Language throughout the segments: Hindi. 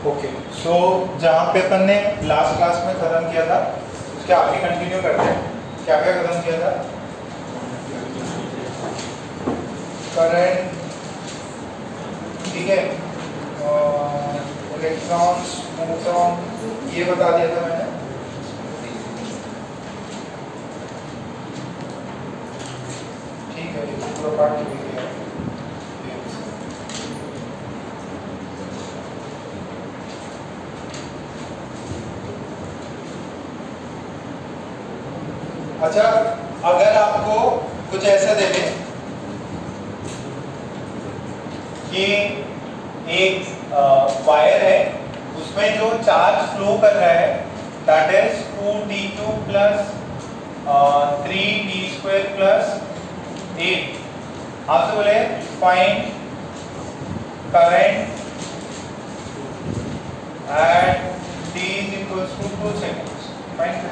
ओके, सो जहाँ पे अपन ने लास्ट क्लास में खत्म किया था उसके आगे कंटिन्यू करते हैं। क्या क्या खत्म किया था? करंट, ठीक है, इलेक्ट्रॉन्स, न्यूट्रॉन, ये बता दिया था मैंने। ठीक है, ये पूरा पार्ट हो गया। अच्छा, अगर आपको कुछ ऐसा दे दें कि एक वायर है, उसमें जो चार्ज फ्लो कर रहा है that is 2d2 plus 3d² plus 8। आपसे बोले find current eight t is equals to 2 seconds। Find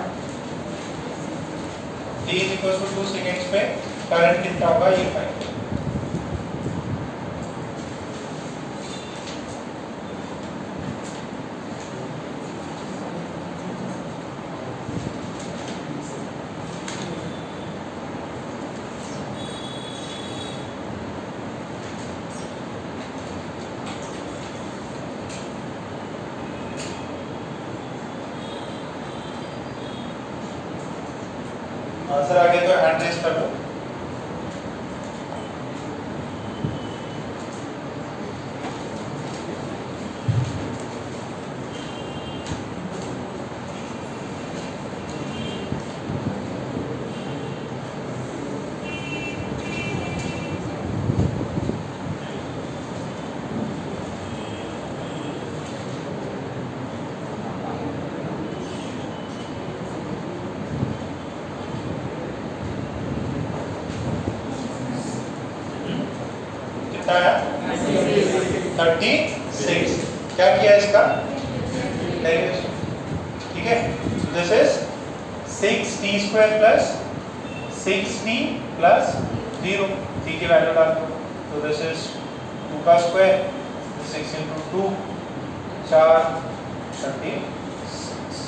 t is equals to 2 seconds पे करंट कितना होगा ये फाइंड। आंसर आ गया तो हैंड रेज कर लो। कितना आया? 36। क्या किया इसका? ठीक है, this is 6t² plus 6t plus 0। t की वैल्यू डाल दो तो दिस इज 2 का स्क्वायर, 6 into 2 4 36।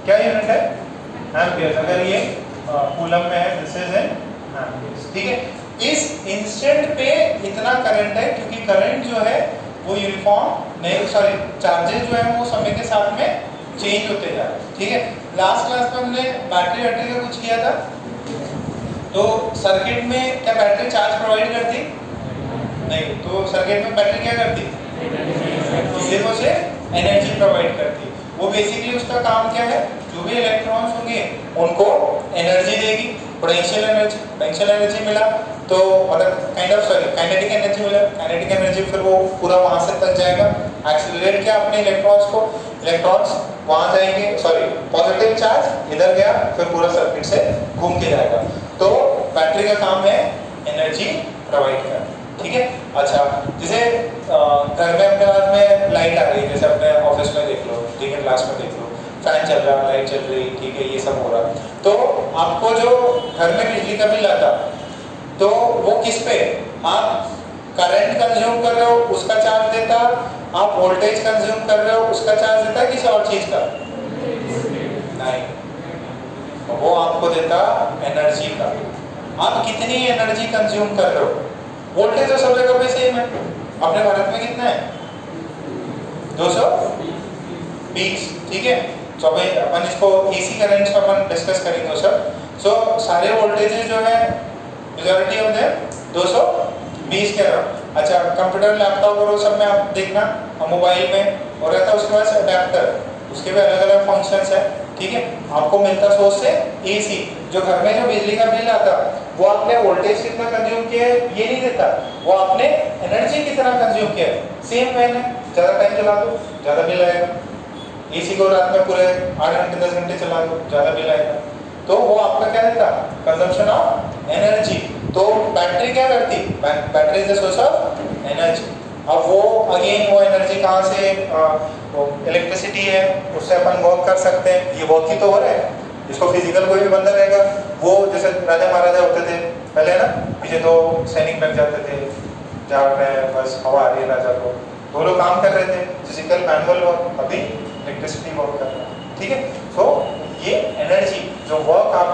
क्या यूनिट है? एम्पियर्स। अगर ये कूलम में है दिस इज इन एम्पियर्स। ठीक है, इस इंस्टेंट पे इतना करंट है क्योंकि करंट जो है वो यूनिफॉर्म नहीं, सॉरी चार्जेस जो है वो समय के साथ में चेंज होते जा रहे हैं। ठीक है, लास्ट क्लास में हमने बैटरी का कुछ किया था, तो सर्किट में क्या बैटरी चार्ज प्रोवाइड करती? नहीं, तो सर्किट में बैटरी क्या करती? सिर्फ उसे एनर्जी प्रोवाइड करती। वो बेसिकली उसका काम क्या है? जो भी इलेक्ट्रॉन्स होंगे उनको एनर्जी देगी, पोटेंशियल एनर्जी। पोटेंशियल एनर्जी मिला तो मतलब काइनेटिक एनर्जी मिला, काइनेटिक एनर्जी फिर वो पूरा वहां से तक जाएगा, एक्सीलरेट किया अपने इलेक्ट्रॉन्स को, इलेक्ट्रॉन्स वहां जाएंगे, सॉरी पॉजिटिव चार्ज इधर गया, फिर पूरा सर्किट से घूम के जाएगा। तो बैटरी का काम है एनर्जी प्रोवाइड करना। ठीक है, अच्छा जैसे घर में अपने पास में लाइट आ रही है, जैसे अपने ऑफिस में देख लो, ठीक है, क्लास में देख लो, फैन चल रहा, लाइट चल रही, ठीक है, ये सब हो रहा, तो आपको जो घर में बिजली का बिल आता तो वो किस पे? आप करंट कंज्यूम कर रहे हो उसका चार्ज देता, आप वोल्टेज कंज्यूम कर रहे हो उसका चार्ज देता, किसी और चीज का नहीं, वो आपको देता एनर्जी का। आप कितनी एनर्जी कंज्यूम कर रहे हो? वोल्टेज तो सब जगह पे सेम है। अपने भारत में कितना है? 220। ठीक है, तो अपन इसको एसी करंट में अपन डिस्कस करेंगे सब। सो सारे वोल्टेजेस जो है मेजॉरिटी ऑफ देम 220 के अराउंड। अच्छा, कंप्यूटर, लैपटॉप और वो सब में आप देखना, मोबाइल में और रहता है, उसके बाद अडेप्टर, उसके भी अलग अलग फंक्शंस है। ठीक है, आपको मिलता सोर्स से एसी। जो घर में जो बिजली का बिल आता वो आपने वोल्टेज कितना कंज्यूम किया है ये नहीं देता, वो आपने एनर्जी कितना कंज्यूम किया है। सेम वैन है, ज़्यादा टाइम चला दो ज़्यादा बिल आएगा, एसी को रात में पूरे 8 घंटे 10 घंटे चला दो ज़्यादा बिल आएगा। तो वो आपका क्या देता? Consumption of energy. तो बैटरी क्या करती? Battery is the source of energy. अब वो अगेन वो एनर्जी कहाँ से? इलेक्ट्रिसिटी है, उससे अपन वर्क कर सकते हैं। ये वर्क ही तो हो रहा है, इसको फिजिकल कोई भी बंदा रहेगा, वो जैसे राजा महाराजा होते थे पहले ना, पीछे तो सैनिक लग जाते थे, जहाँ में बस हवा आ रही है राजा को, दो लोग काम कर रहे थे, फिजिकल मैनुअल वर्क, अभी इलेक्ट्रिसिटी वर्क कर रहा है, ठीक है। सो ये एनर्जी जो वर्क आप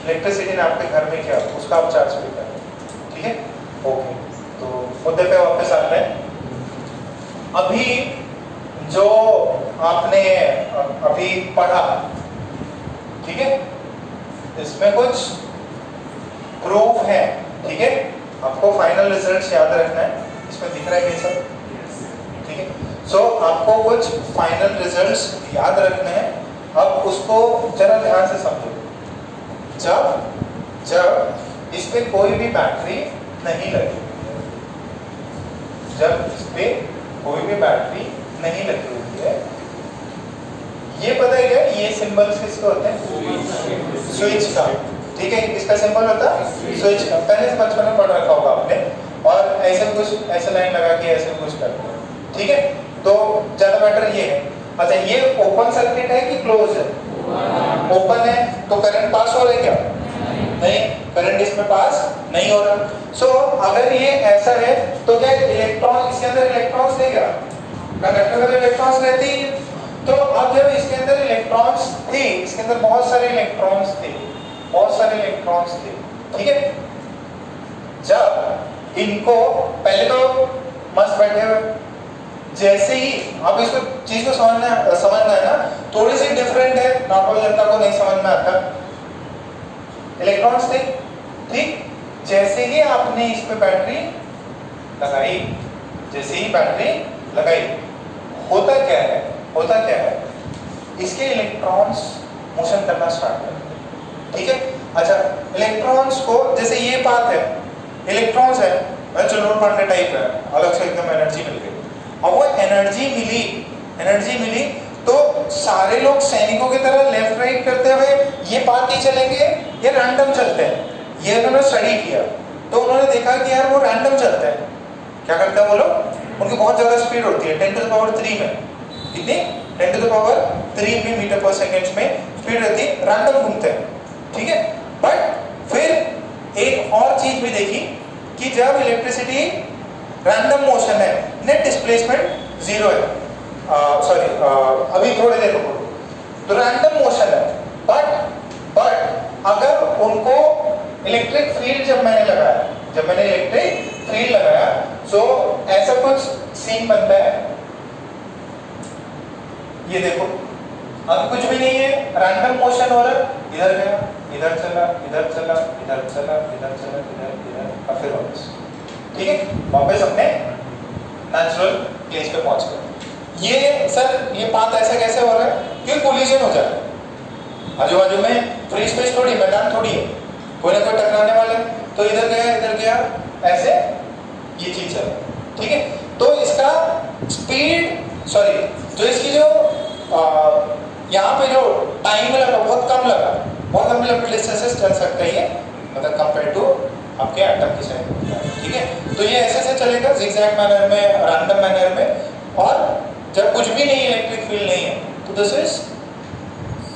इलेक्ट्रिसिटी ने आपके घर में किया उसका आप चार्ज पे कर रहे हैं, ठीक है। ओके, तो मुद्दे पे वापस आते हैं। अभी जो आपने अभी पढ़ा, ठीक है, इसमें कुछ प्रूफ है, ठीक है। आपको फाइनल रिजल्ट्स याद रखना है, इसमें दिख रहा है ये सब, ठीक है। सो आपको कुछ फाइनल रिजल्ट्स याद रखने हैं। अब उसको जरा ध्यान से समझो। जब इस पे कोई भी बैटरी नहीं लगी, जब इस पे कोई भी बैटरी नहीं लगी हुई है, ये पता है क्या, ये सिंबल्स किसके होते हैं? स्विच का, ठीक है। इसका सिंबल होता है स्विच का, पहले से बचपन में पढ़ रखा होगा आपने। और ऐसे कुछ ऐसे लाइन लगा के ऐसे कुछ करते हैं, ठीक है। तो ज्यादा बेटर ये है। अच्छा, ये ओपन सर्किट है कि क्लोज है? ओपन है, तो करंट पास हो रहा है क्या? नहीं, करंट इसमें पास नहीं हो रहा। सो अगर ये ऐसा है तो क्या इलेक्ट्रॉन, इसके अंदर इलेक्ट्रॉन्स देगा? कंडक्टर में इलेक्ट्रॉन्स रहती है। तो अब जब इसके अंदर इलेक्ट्रॉन्स थे, इसके अंदर बहुत सारे इलेक्ट्रॉन्स थे, बहुत सारे इलेक्ट्रॉन्स थे, ठीक है। जब इनको पहले तो मस्त बैठे हुए, जैसे ही अब इसको चीज को समझना है ना, थोड़ी सी डिफरेंट है, नॉर्मल जनता को नहीं समझ में आता। इलेक्ट्रॉन्स थे, ठीक। जैसे ही आपने इस पे बैटरी लगाई, जैसे ही बैटरी लगाई, होता क्या है, होता क्या है, इसके इलेक्ट्रॉन्स मोशन करना स्टार्ट करते, ठीक है। अच्छा, इलेक्ट्रॉन्स को, जैसे ये पाथ है, इलेक्ट्रॉन्स है, चलो पांडे टाइप है, अलग से एकदम एनर्जी मिल गई। अब वो एनर्जी मिली तो सारे लोग सैनिकों की तरह लेफ्ट राइट करते हुए ये पाथ ही चलेंगे, ये रैंडम चलते हैं। ये उन्होंने स्टडी किया तो उन्होंने देखा कि यार वो रैंडम चलते हैं। क्या करते हैं वो लोग? उनकी बहुत ज्यादा स्पीड होती है, 10 to the power 3 में, कितनी? 10 to the power 3 में मीटर पर सेकेंड में स्पीड रहती है, रैंडम घूमते हैं, ठीक है। बट फिर एक और चीज भी देखी कि जब इलेक्ट्रिसिटी रैंडम मोशन है, नेट डिस्प्लेसमेंट जीरो है, सॉरी अभी थोड़ी देर रुको, तो रैंडम मोशन है, बट अगर उनको इलेक्ट्रिक फील्ड जब मैंने इलेक्ट्रिक फील्ड लगाया, सो ऐसा कुछ सीन बनता है। ये देखो, अब कुछ भी नहीं है, रैंडम मोशन हो रहा है, इधर गया, इधर चला, इधर चला, इधर चला, इधर चला, इधर, और फिर वापस, ठीक है, वापस अपने नेचुरल प्लेस पे पहुंच गए। ये सर, ये पाथ ऐसा कैसे हो रहा है? क्योंकि कोलिजन हो जाता है, आजू बाजू में फ्री स्पेस थोड़ी, मैदान थोड़ी है, कोई ना कोई टकराने वाला है, तो इधर गया, ऐसे ये चीज चल, ठीक है। तो इसका स्पीड, सॉरी, जो इसकी जो यहाँ पे जो टाइम लगा बहुत कम लगा, बहुत लंबे लंबे डिस्टेंसेस चल सकता है ये, मतलब कंपेयर टू आपके एटम की साइज, ठीक है। तो ये ऐसे चलेगा जिगजैग मैनर में, रैंडम मैनर में, और जब कुछ भी नहीं है, इलेक्ट्रिक फील्ड नहीं है, तो दिस इज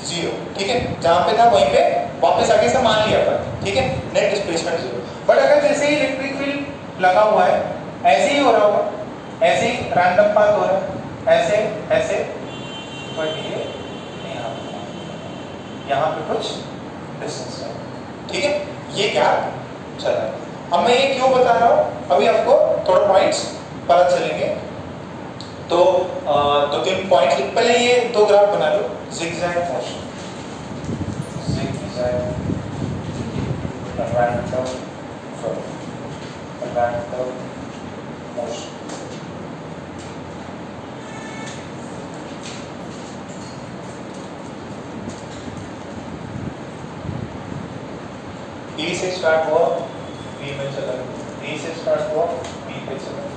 जीरो, ठीक है। जहां पे था वहीं पे वापस आके से मान लिया था, ठीक है, नेट डिस्प्लेसमेंट जीरो। बट अगर जैसे ही इलेक्ट्रिक फील्ड लगा हुआ है, ऐसे ही हो रहा होगा, ऐसे ही रैंडम पाथ हो रहा है, ऐसे, बट ये यहाँ पे कुछ डिस्टेंस है, ठीक है। ये क्या चल रहा है? अब मैं ये क्यों बता रहा हूँ, अभी आपको थोड़ा पॉइंट्स पता चलेंगे। तो 2-3 पॉइंट्स, पहले ये 2 ग्राफ बना लो, zigzag motion, zigzag random motion. A से स्टार्ट हुआ, बी में चला गया, ए से स्टार्ट हुआ, बी पे चला गया।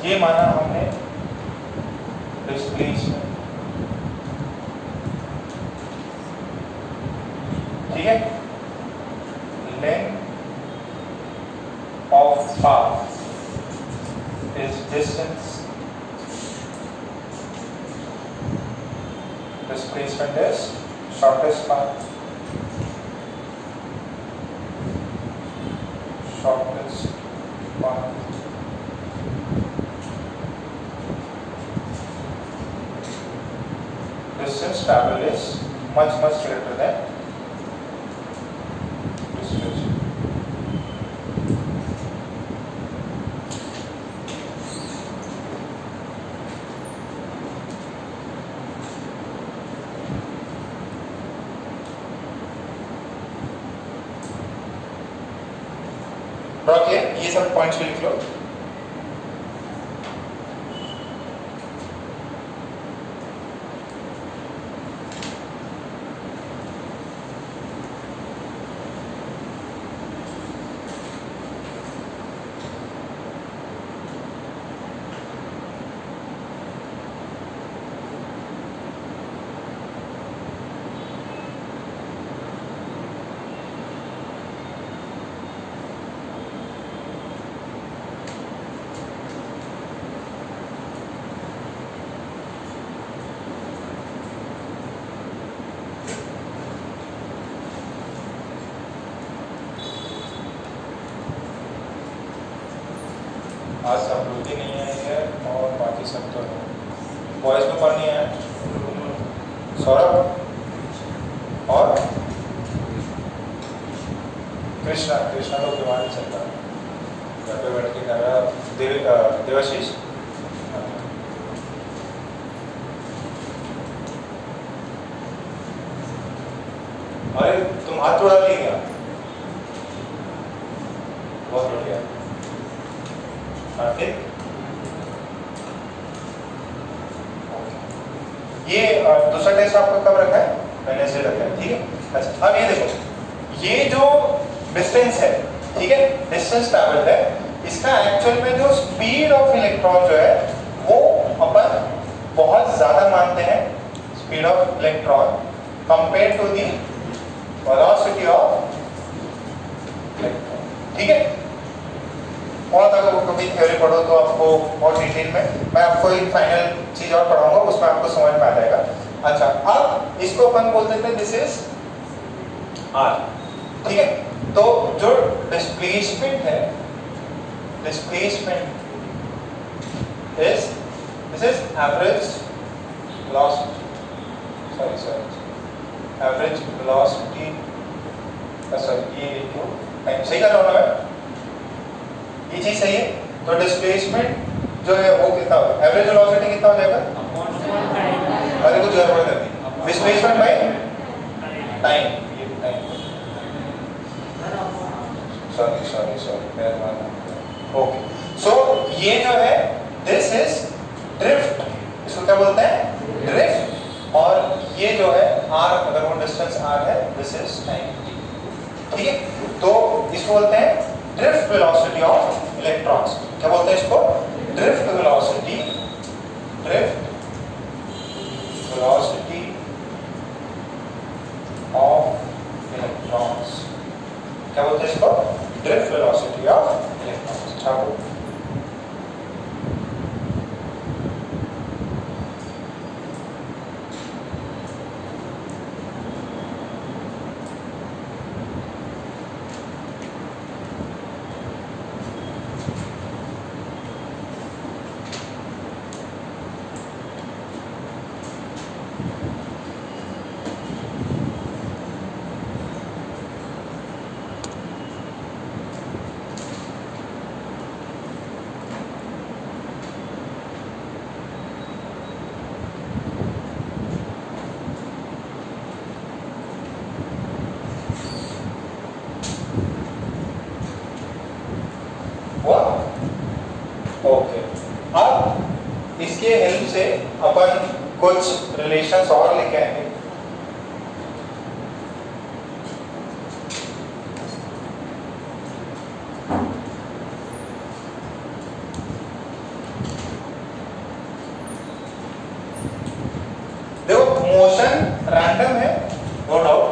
ये माना हमने डिस्प्लेसमेंट, ठीक है। Length of path is distance, displacement is shortest path, much greater than distribution. Okay, ये सब पॉइंट्स लिख लो। आज सब लोग ही नहीं आएंगे और बाकी सब तो बॉयज में कौन नहीं आया? सौरभ और कृष्णा। कृष्णा तो बीमार चल रहा है, घर पे बैठ के कर रहा। देवाशीष अरे तुम हाथ उड़ा लिए क्या? बहुत बढ़िया। ठीक, ये दूसरा टेस्ट आपको कब रखा है? मैंने से रखा है, ठीक है। अच्छा, अब ये देखो, ये जो डिस्टेंस है, ठीक है, डिस्टेंस ट्रैवल है, इसका एक्चुअल में जो स्पीड ऑफ इलेक्ट्रॉन जो है वो अपन बहुत ज्यादा मानते हैं, speed of electron compare to the velocity of electron, ठीक है। और अगर कभी थ्योरी पढ़ो तो आपको और डिटेल में मैं आपको एक फाइनल चीज और पढ़ाऊंगा, उसमें आपको समझ में आ जाएगा। अच्छा, अब इसको अपन बोल देते हैं दिस इज आर, ठीक है। तो जो डिस्प्लेसमेंट है, displacement is this is average velocity, sorry average velocity, sorry ये टाइम सही कर रहा हूं ना मैं? ये चीज सही है। तो डिस्प्लेसमेंट जो है वो कितना होगा? एवरेज वेलोसिटी कितना हो जाएगा? अरे कुछ गड़बड़ कर दी, डिस्प्लेसमेंट बाय टाइम, ये टाइम, सॉरी ओके। सो ये जो है दिस इज ड्रिफ्ट, इसको क्या बोलते हैं? ड्रिफ्ट। और ये जो है आर, अगर वो डिस्टेंस आर है, दिस इज टाइम, ठीक है। तो इसको बोलते हैं ड्रिफ्ट वेलोसिटी ऑफ इलेक्ट्रॉन्स। क्या बोलते हैं इसको? Drift velocity, drift velocity of electrons. क्या बोलते हैं इसको? Drift velocity of electrons. छापो। ओके, अब इसके हेल्प से अपन कुछ रिलेशंस और लेके आएंगे। देखो, मोशन रैंडम है, नो डाउट,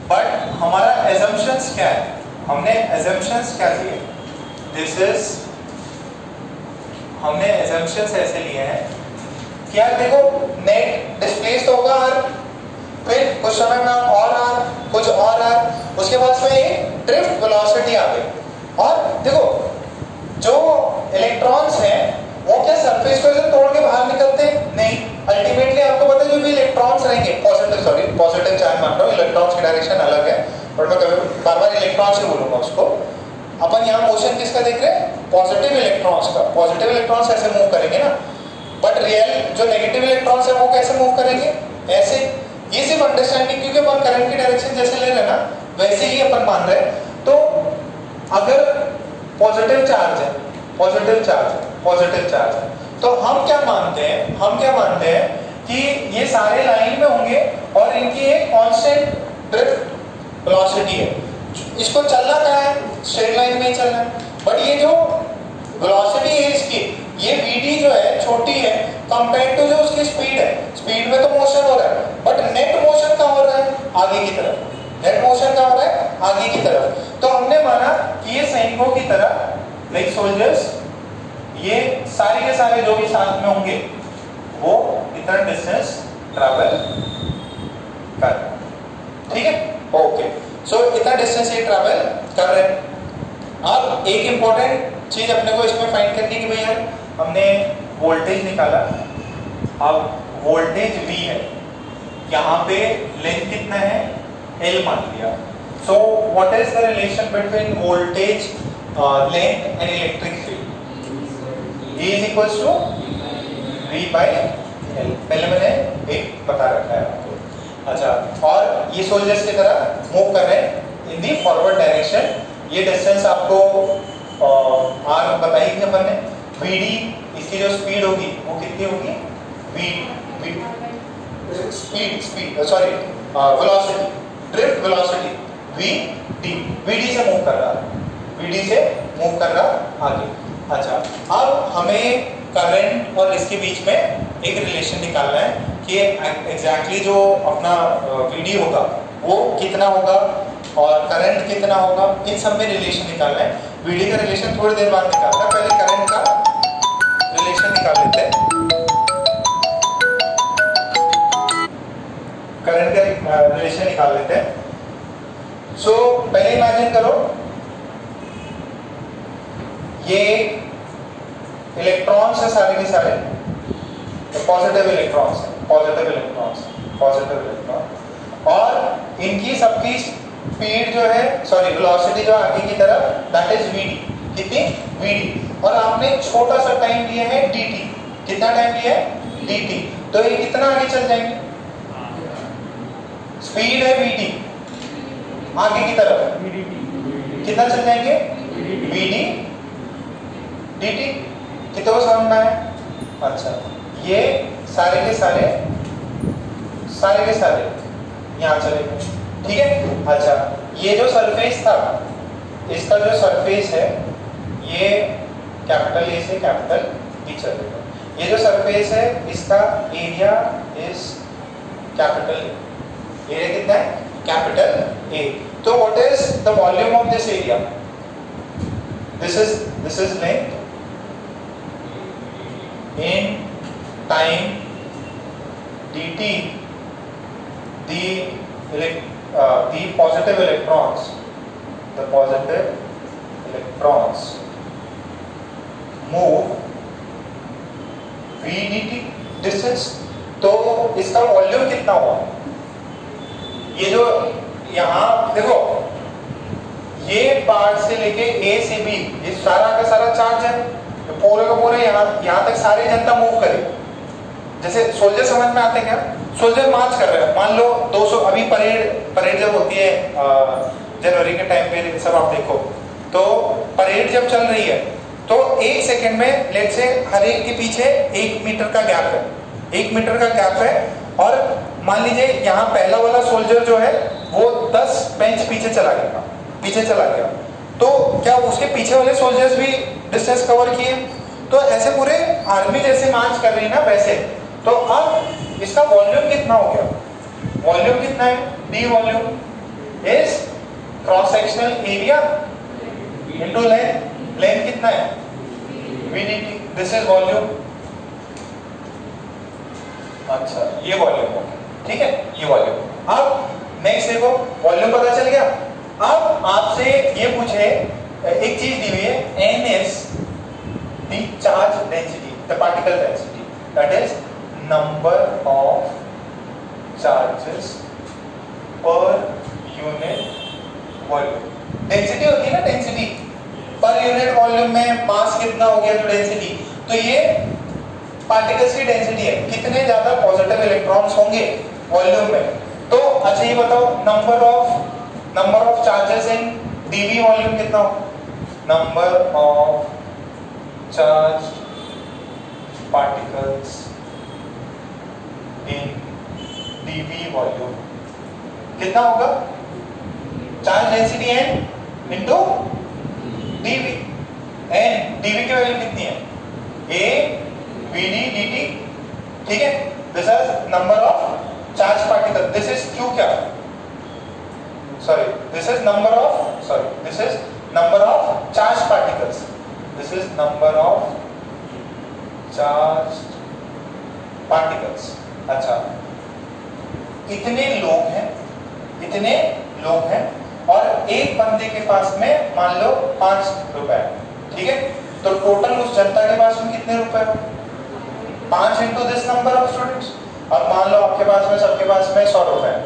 बट हमारा एजम्पशंस क्या है? हमने एजम्पशंस क्या लिए? दिस इज, हमने एजम्पशंस ऐसे लिए हैं कि यार देखो, नेट डिस्प्लेस तो होगा आर, फिर कुछ समय में और आर, कुछ और आर, उसके बाद में एक ड्रिफ्ट वेलोसिटी आ गई। और देखो, जो इलेक्ट्रॉन्स हैं वो क्या सरफेस को तोड़ के बाहर निकलते? नहीं, अल्टीमेटली आपको पता है जो भी इलेक्ट्रॉन्स रहेंगे, पॉजिटिव चार्ज मान रहा हूँ, इलेक्ट्रॉन्स की डायरेक्शन अलग है बट मैं कभी बार बार इलेक्ट्रॉन्स ही बोलूंगा उसको। अपन यहाँ मोशन किसका देख रहे हैं, पॉजिटिव इलेक्ट्रॉन्स का। पॉजिटिव इलेक्ट्रॉन्स ऐसे मूव करेंगे ना, बट रियल जो नेगेटिव इलेक्ट्रॉन्स है वो कैसे मूव करेंगे, ऐसे। ये सिर्फ अंडरस्टैंडिंग, क्योंकि अपन करंट की डायरेक्शन जैसे ले रहे हैं ना वैसे ही अपन मान रहे हैं। तो अगर पॉजिटिव चार्ज है, पॉजिटिव चार्ज है, तो हम क्या मानते हैं कि ये सारे लाइन में होंगे और इनकी एक कांस्टेंट ड्रिफ्ट वेलोसिटी है। इसको चलना क्या है, स्ट्रेट लाइन में ही चलना है। बट ये जो वेलोसिटी है इसकी, ये vd जो है छोटी है कंपेयर टू जो उसकी स्पीड है। स्पीड में तो मोशन हो रहा है बट नेट मोशन कहाँ हो रहा है, आगे की तरफ। नेट मोशन कहाँ हो रहा है, आगे की तरफ। तो हमने माना कि ये सैनिकों की तरह, लाइक सोल्जर्स, ये सारे के सारे जो भी साथ में होंगे वो इतना डिस्टेंस ट्रैवल कर, ठीक है, ओके। सो इतना डिस्टेंस ये ट्रैवल कर रहे हैं। अब एक इंपॉर्टेंट चीज अपने को इसमें फाइंड करनी कि भैया हमने वोल्टेज निकाला, अब वोल्टेज V है, यहाँ पे लेंथ कितना है, L मान लिया। So what is the relation between voltage, length and electric field? E is equals to V by L। पहले मैंने एक बता रखा है आपको। अच्छा, और ये सोल्जर्स की तरह मूव कर रहे हैं इन दी फॉरवर्ड डायरेक्शन। ये डिस्टेंस आपको R बताई थी अपन ने। VD, इसकी जो स्पीड होगी वो कितनी होगी, वेलोसिटी, ड्रिफ्ट वेलोसिटी VD से मूव कर रहा आगे। अच्छा, अब हमें करंट और इसके बीच में एक रिलेशन निकालना है कि एग्जैक्टली जो अपना VD होगा वो कितना होगा और करंट कितना होगा, इन सब में रिलेशन निकालना है। VD का रिलेशन थोड़ी देर बाद निकालना है, पहले करंट का रिलेशन निकाल लेते हैं। करंट का रिलेशन निकाल लेते हैं। सो पहले इमेजिन करो ये इलेक्ट्रॉन्स है सारे के सारे, पॉजिटिव इलेक्ट्रॉन्स, और इनकी सबकी स्पीड जो है, वेलोसिटी जो आगे की तरफ, दैट इज VD। कितनी, VD। और आपने छोटा सा टाइम लिया है dt। कितना टाइम लिया है, dt। तो ये कितना आगे चल जाएंगे, स्पीड है VD, आगे की तरफ कितना चल जाएंगे, VD dt। कितना समझ में आया? अच्छा, ये सारे के सारे यहाँ चले गए, ठीक है। अच्छा, ये जो सरफेस था, इसका जो सरफेस है ये कैपिटल A से कैपिटल B चलेगा। ये जो सरफेस है इसका area is capital A। Area कितना है, कैपिटल A। तो what is the volume of this area? This is length in time dt, the positive electrons move v dt distance। तो इसका वॉल्यूम कितना हुआ, ये जो यहाँ देखो, ये पार्ट से लेके A से B, ये सारा का सारा चार्ज है, तो पूरे का पूरे यहाँ तक सारी जनता मूव करे। जैसे सोल्जर समझ में आते हैं क्या, सोल्जर मार्च कर रहे हैं, मान लो 200, अभी परेड जब होती है जनवरी के टाइम पे, सब आप देखो तो परेड जब चल रही है तो 1 सेकंड में लेट से हर एक के पीछे 1 मीटर का गैप है, 1 मीटर का गैप है। और मान लीजिए यहाँ पहला वाला सोल्जर जो है वो 10 बेंच पीछे चला गया, तो क्या उसके पीछे वाले सोल्जर्स भी डिस्टेंस कवर किए? तो ऐसे पूरे आर्मी जैसे मार्च कर रही है ना वैसे। तो अब इसका वॉल्यूम कितना हो गया, वॉल्यूम कितना है, D volume is cross sectional area into length. Length कितना है, VDT, दिस इज वॉल्यूम। अच्छा, ये वॉल्यूम हो गया, ठीक है, ये वॉल्यूम। अब नेक्स्ट देखो, वॉल्यूम पता चल गया। अब आपसे ये पूछे, एक चीज दी हुई है, N is the charge density, the particle density, that is number of charges per unit volume. Density होती है ना, डेंसिटी पर यूनिट वॉल्यूम में मास कितना हो गया तो डेंसिटी, तो ये पार्टिकल्स की डेंसिटी है, कितने ज्यादा पॉजिटिव इलेक्ट्रॉन्स होंगे वॉल्यूम में। तो अच्छा ये बताओ number of charges in dV volume कितना हो, number of charge particles in dV volume कितना होगा, charge density n into dV, n dV की वैल्यू कितनी है, ए वीडी डीटी, ठीक है। This is number of charge particle, this is q क्या, this is number of charge particles, this is number of charge particles. अच्छा इतने लोग हैं और एक बंदे के पास में मान लो 5 रुपए, ठीक है, तो टोटल उस जनता के पास में कितने रुपए हो, 5 into this number of students. अब मान लो आपके पास में सबके पास में 100 रुपए है,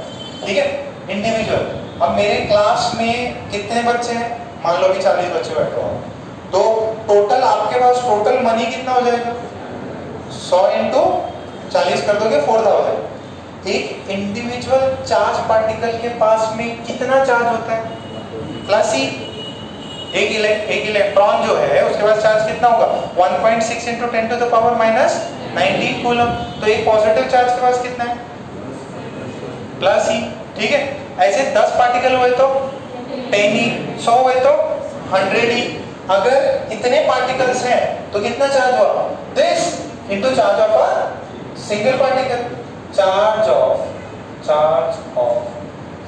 ठीक है, इंडिविजुअल। अब मेरे क्लास में कितने बच्चे हैं, मान लो कि 40 बच्चे बैठे हो, तो टोटल आपके पास टोटल मनी कितना हो जाएगा, 100 इंटू 40 कर दोगे 4000। एक इंडिविजुअल चार्ज पार्टिकल के पास में कितना चार्ज होता है, प्लस ही एक इलेक्ट्रॉन जो है उसके पास चार्ज कितना होगा, 1.6 into 10 to the power minus 19 coulomb. तो एक पॉजिटिव चार्ज के पास कितना है, प्लस ही, ठीक है। ऐसे 10 पार्टिकल हुए तो 10 ही, 100 हुए तो 100 ही। अगर इतने पार्टिकल्स हैं तो कितना चार्ज हुआ, this into charge of a single particle, charge of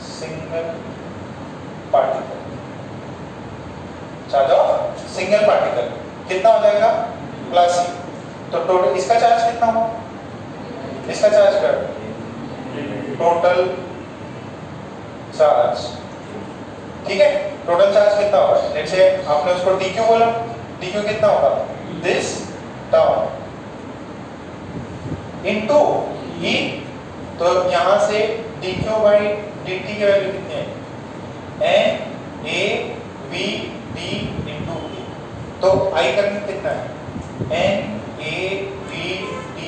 single particle, charge of single particle कितना हो जाएगा, प्लस ही। तो टोटल इसका चार्ज कितना हो, इसका चार्ज कर, टोटल चार्ज, ठीक है, टोटल चार्ज कितना होगा, जैसे आपने उसको dq बोला, dq कितना होगा, दिस टर्म इनटू e, तो यहां से dq बाई dt की वैल्यू कितनी है, n a v d into e, तो I करंट कितना है, n a v d,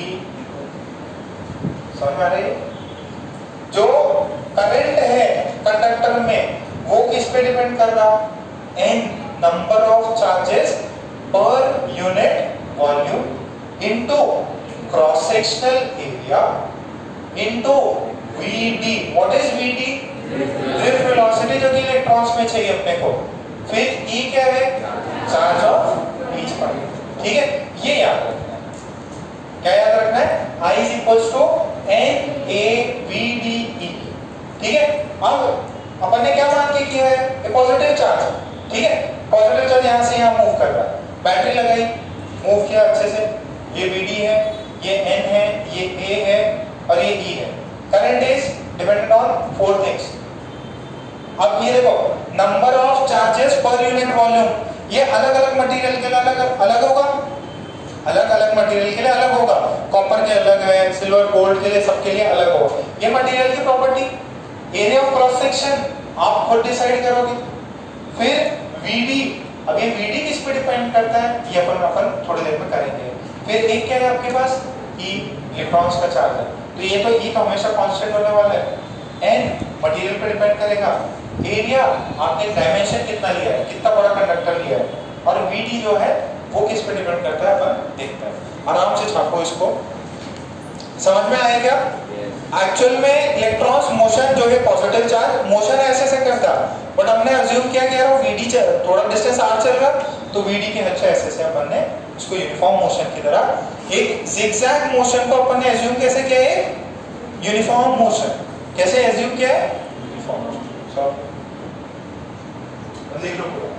समझ में आ रही है। जो करंट है कंडक्टर में वो किस पे डिपेंड कर रहा, n number of charges per unit volume into cross sectional area into vd। What is vd, drift velocity जो कि इलेक्ट्रॉन्स में चाहिए अपने को, फिर e क्या है, चार्ज ऑफ ईच पार्टिकल, ठीक है। ये याद रखना है, क्या याद रखना है, I is equals to n a v d e, ठीक है। अब अपन ने क्या मान के किया है, ये पॉजिटिव चार्ज, ठीक है, पॉजिटिव चार्ज यहां से यहां मूव कर रहा है, बैटरी लगाई, मूव किया अच्छे से, ये vd है, ये n है, ये a है और ये e है। Current is dependent on 4 things. अब ये देखो number of charges per unit volume, ये अलग अलग मटेरियल के लिए अलग होगा, अलग अलग मटेरियल के लिए अलग होगा, कॉपर के अलग है, सिल्वर गोल्ड के लिए सबके लिए अलग होगा। ये मटेरियल की property, area of cross section आप खुद डिसाइड करोगे। फिर vd, अब ये vd किस पे डिपेंड करता है, ये अपन थोड़ी देर में करेंगे। फिर एक क्या है आपके पास, e इलेक्ट्रॉन्स का चार्ज है, तो ये तो e तो हमेशा कांस्टेंट होने वाला है, n मटेरियल पे डिपेंड करेगा, एरिया आपने डायमेंशन कितना लिया है, कितना बड़ा कंडक्टर लिया है, और vd जो है वो किस पे डिपेंड करता है अपन देखते हैं। आराम से छापो इसको, समझ में आया क्या। एक्चुअल में इलेक्ट्रॉन्स मोशन जो है पॉजिटिव चार्ज मोशन ऐसे से करता, बट हमने अज्यूम किया कि यार वो vd थोड़ा डिस्टेंस r चल रहा, तो vd के अच्छा ऐसे से अपन ने इसको यूनिफॉर्म मोशन की तरह, एक zigzag मोशन को अपन ने अज्यूम कैसे किया है, यूनिफॉर्म मोशन, कैसे अज्यूम किया है, यूनिफॉर्म मोशन। लिख लो पूरा,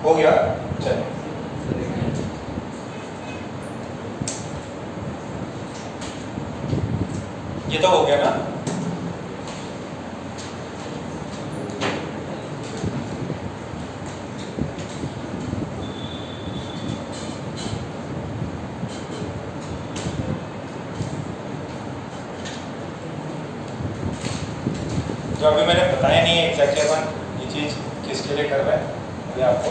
हो गया? चलिए ये तो हो गया ना। जो अभी मैंने बताया नहीं है एग्जैक्टली अपन ये चीज किसके लिए कर रहे हैं, ये आपको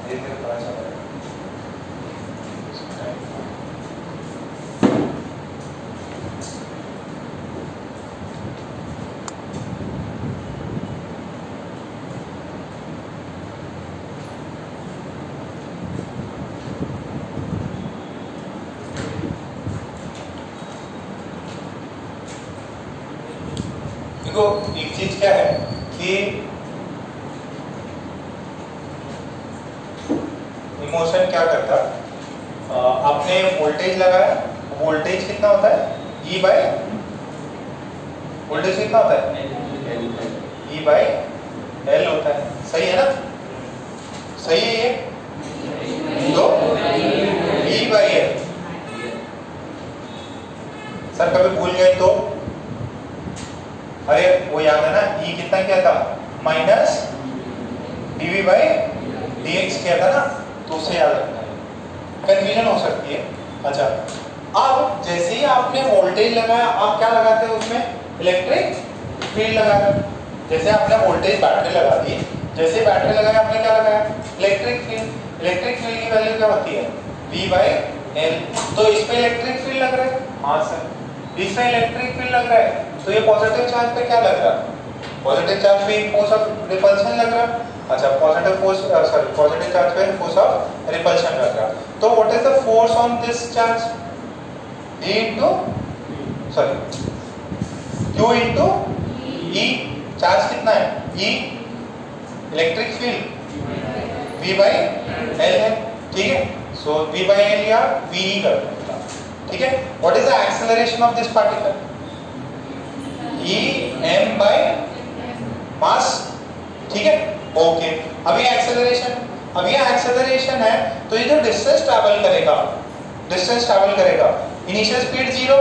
धीरे धीरे पता चल रहा है। देखो एक चीज क्या है कि इमोशन क्या करता, आपने वोल्टेज लगाया, वोल्टेज कितना होता है E बाय, वोल्टेज कितना होता है E बाय L होता है, सही है ना? सही है ये? तो E बाय L, सर कभी भूल गए तो अरे वो याद है ना, E कितना क्या था माइनस dV बाय dx क्या था ना, तो उसे याद रखना है, कंफ्यूजन हो सकती है। अच्छा अब जैसे ही आपने वोल्टेज लगाया, आप क्या लगाते हो उसमें, इलेक्ट्रिक फील्ड लगाया। जैसे आपने वोल्टेज बैटरी लगा दी, जैसे बैटरी लगाया आपने क्या लगाया, इलेक्ट्रिक फील्ड। इलेक्ट्रिक फील्ड की वैल्यू क्या होती है V बाय L। तो इसमें इलेक्ट्रिक फील्ड लग रहा है, हाँ सर इसमें इलेक्ट्रिक फील्ड लग रहा है, तो ये पॉजिटिव चार्ज पे क्या लग रहा है, पॉजिटिव चार्ज पे फोर्स ऑफ रिपल्शन लग रहा है। अच्छा positive force sorry positive charge पे फोर्स ऑफ रिपल्शन लग रहा है। तो what is the force on this charge, E into sorry Q into E। Charge कितना है E, electric field V by L है, ठीक है। सो V बाय L या V ही कर देंगे, ठीक है। What is the acceleration of this particle, E m by mass, ठीक है ओके। अभी एक्सेलरेशन है, तो ये जो डिस्टेंस ट्रैवल करेगा, इनिशियल स्पीड 0,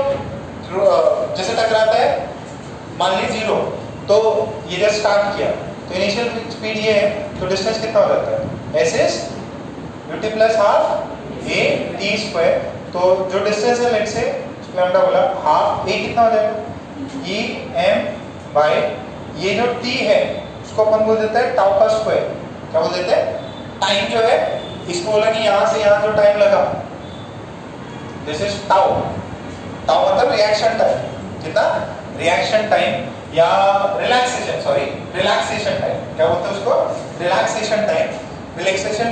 जैसे टकराता है मान ली 0, तो ये जब स्टार्ट किया तो इनिशियल स्पीड ये है, तो डिस्टेंस कितना हो जाता है s is ut plus half a t square. तो जो डिस्टेंस है लेट से लैम्डा बोला हाफ a कितना हो जाएगा e m बाय ये जो t है उसको अपन बोल देते हैं टाउ का स्क्वायर। क्या बोल देते हैं, टाइम जो है इसको बोला कि यहाँ से यहाँ जो टाइम लगा दिस इज टाउ। टाउ मतलब रिएक्शन टाइम, कितना रिएक्शन टाइम या रिलैक्सेशन टाइम, क्या बोलते हैं उसको, रिलैक्सेशन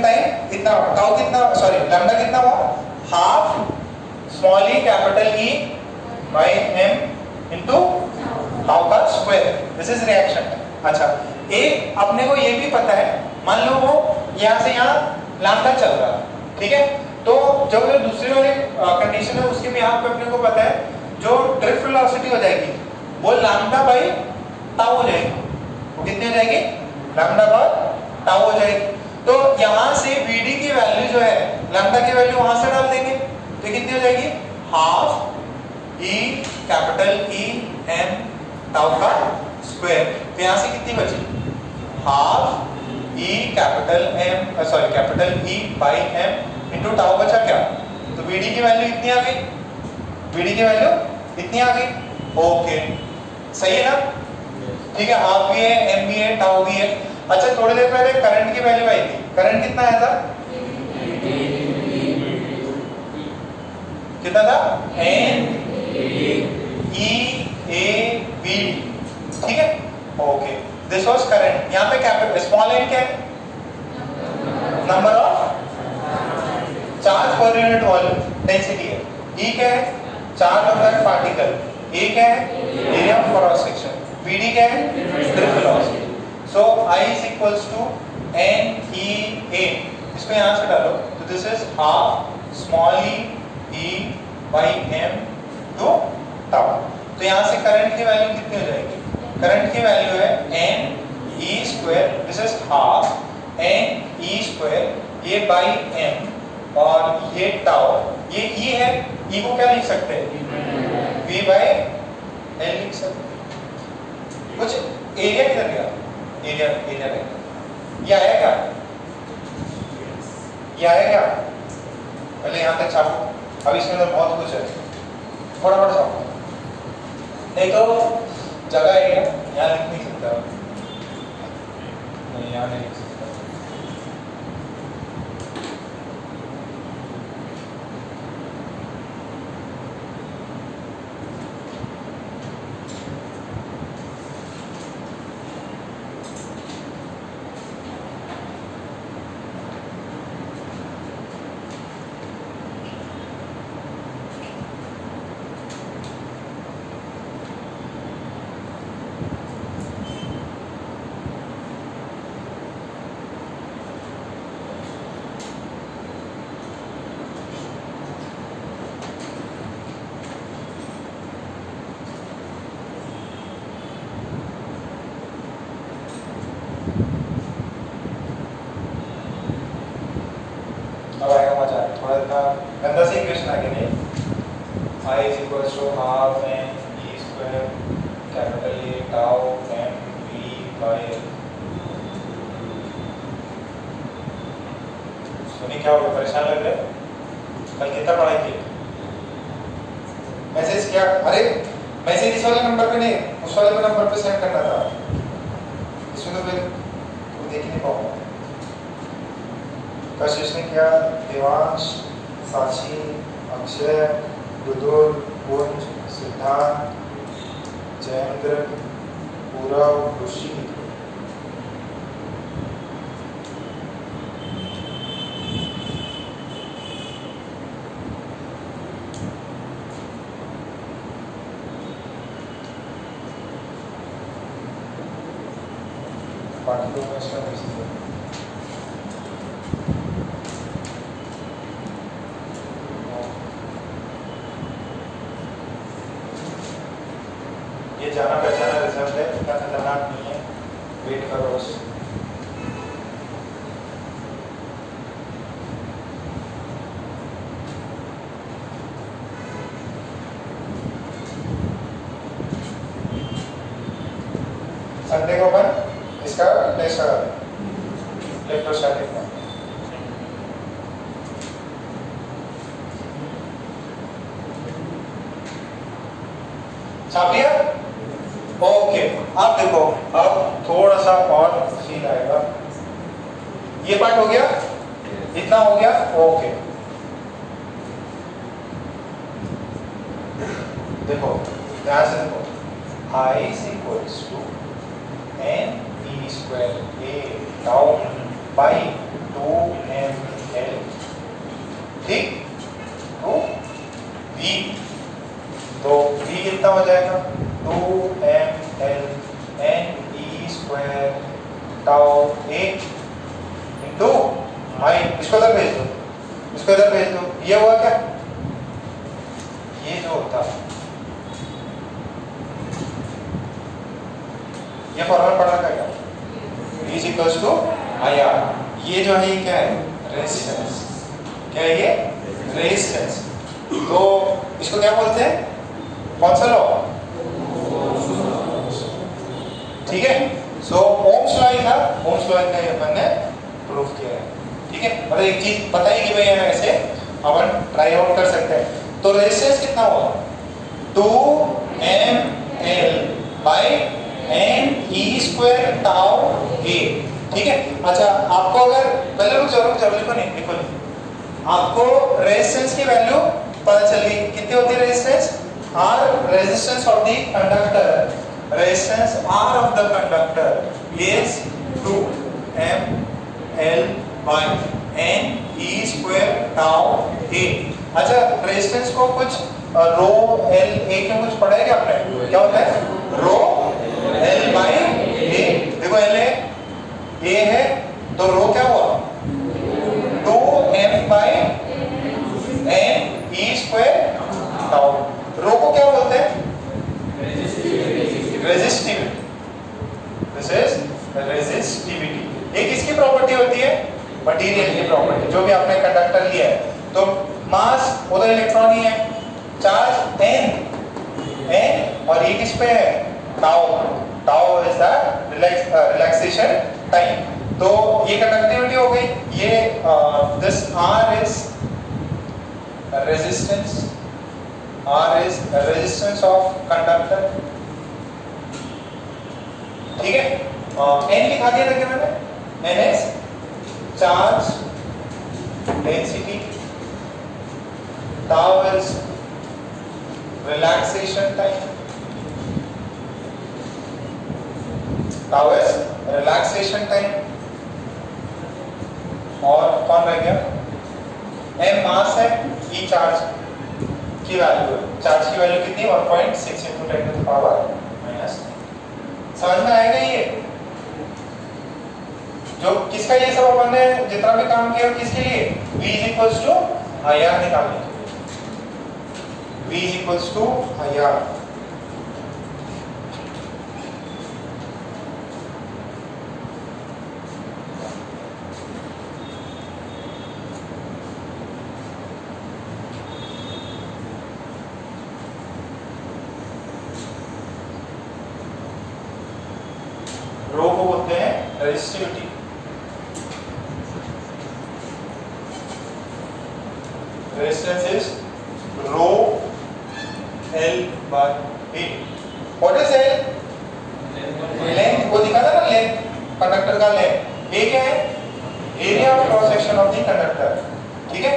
टाइम कितना, टाउ कितना सॉरी लैम्डा कितना हुआ, half small e capital E by m into tau का square, this is reaction time. अच्छा एक अपने को ये भी पता है, मान लो वो यहाँ से यहाँ लैम्डा चल रहा है, ठीक है। तो जो दूसरी वाली कंडीशन है उसके भी यहाँ पे अपने को पता है जो ड्रिफ्ट वेलोसिटी हो जाएगी वो लैम्डा बाई टाउ हो जाएगी। वो कितनी हो जाएगी? लैम्डा बाई टाउ हो जाएगी। तो यहाँ से VD की वैल्यू जो है लैम्डा की वैल्यू वहां से डाल देंगे तो कितनी हो जाएगी? Half E capital E m tau का स्क्वायर। तो यहाँ से कितनी बची? Half E capital M sorry capital E by m into tau बचा क्या? तो VD की वैल्यू इतनी आ गई, VD की वैल्यू इतनी आ गई। ओके सही है ना? ठीक है, हाफ भी है, m भी है, टाउ भी है। अच्छा थोड़ी देर पहले करंट की वैल्यू आई थी, करंट कितना आया था? कितना था? n e a b, ठीक है। Okay this was current. यहाँ पे कैपिटल स्मॉल n क्या है? Number of charge per unit volume density है। E क्या है? Charge of that particle. A क्या है? Area of cross section. VD क्या है? Drift velocity. So I is equals to n e a। इसको यहाँ से डालो तो this is half small e by m to tau। तो यहाँ से करंट की वैल्यू कितनी हो जाएगी? करंट की वैल्यू है n e square, this is half n e square ये by m और ये टाउ, ये e है, e को क्या लिख सकते हैं? v by l लिख सकते हैं। कुछ एरिया किधर गया? एरिया है। ये आया क्या? ये आया क्या? पहले यहाँ तक छापो, अब इसके अंदर बहुत कुछ है, फटाफट छापो, नहीं तो जगह है यहाँ लिख नहीं सकता, नहीं यहाँ नहीं लिख सकता। गंदा से इक्वेशन आगे नहीं, I is equals to half n e square capital A tau m v by l। सुनिए क्या हो, परेशान लग रहे? कल कितना पढ़ाई की? मैसेज क्या? अरे मैसेज इस वाले नंबर पे नहीं, उस वाले नंबर पे सेंड करना था। इसमें तो फिर तुम देख नहीं पाओगे। कशिश ने किया, देवांश, साक्षी, अक्षय, दुदुल, कुंज, सिद्धांत, जयेंद्र, पूरव, ऋषि। बाकी लोग इसमें भेज दिए। ये जाना पहचाना रिजल्ट है, इतना खतरनाक नहीं है, वेट करो बस। संडे को अपन इसका टेस्ट करा इलेक्ट्रोस्टैटिक में। छाप लिया? ओके, अब देखो, अब थोड़ा सा और सीन आएगा। ये पार्ट हो गया, इतना हो गया, ओके। देखो ध्यान से देखो, I is equals to n e square a tau by 2ml, ठीक? तो v, तो v कितना हो जाएगा? 2ml n e square tau a into I, इसको इधर भेज दो, इसको इधर भेज दो, ये हुआ क्या? ये जो होता ये फॉर्मूला पढ़ा था क्या? V is equals to IR। ये जो है ये क्या है? रेजिस्टेंस। क्या है ये? रेजिस्टेंस। तो इसको क्या बोलते हैं? कौन सा लॉ? ठीक है। सो ओम्स लॉ था, ओम्स लॉ का अपन ने प्रूव किया है। ठीक है, मतलब एक चीज पता ही कि भाई ऐसे अपन ट्राई आउट कर सकते हैं। तो रेजिस्टेंस कितना होगा? 2ml bye n(e²τ A)। ठीक है। अच्छा, आपको अगर पहले रुक जाओ लिखो नहीं। आपको रेजिस्टेंस की वैल्यू पता चल गई, कितनी होती है resistance? R resistance of the conductor, resistance R of the conductor is 2ml by n(e²τ A)। अच्छा, रेजिस्टेंस को कुछ रो L A के कुछ पढ़ा है क्या आपने? क्या होता है? रो L by A। देखो L A है तो रो क्या हुआ? 2m by n(e²τ)। रो को क्या बोलते हैं? रेजिस्टिविटी। This is resistivity. ये किसकी प्रॉपर्टी होती है? मटेरियल की प्रॉपर्टी। जो भी आपने कंडक्टर लिया है तो मास वो तो इलेक्ट्रॉन ही है, चार्ज n और ये किस पे है? Tau. Tau is the relaxation time. तो ये कंडक्टिविटी हो गई। ये this R is resistance, R is resistance of conductor. ठीक है। n लिखा दिया था क्या मैंने? n is charge density, tau is relaxation time, tau is relaxation time। और कौन रह गया? m मास है, e चार्ज की वैल्यू है। चार्ज की वैल्यू कितनी? 1.6 × 10⁻⁻⁹। समझ में आएगा ये? जो किसका ये सब अपन ने जितना भी काम किया किसके लिए? V is equals to IR निकालने के लिए। V is equals to IR। रो को बोलते हैं resistivity. Resistance is rho L by A। What is L? Length। वो दिखा था ना, लेंथ कंडक्टर का लेंथ। A क्या है? Area of cross section of the conductor. ठीक है।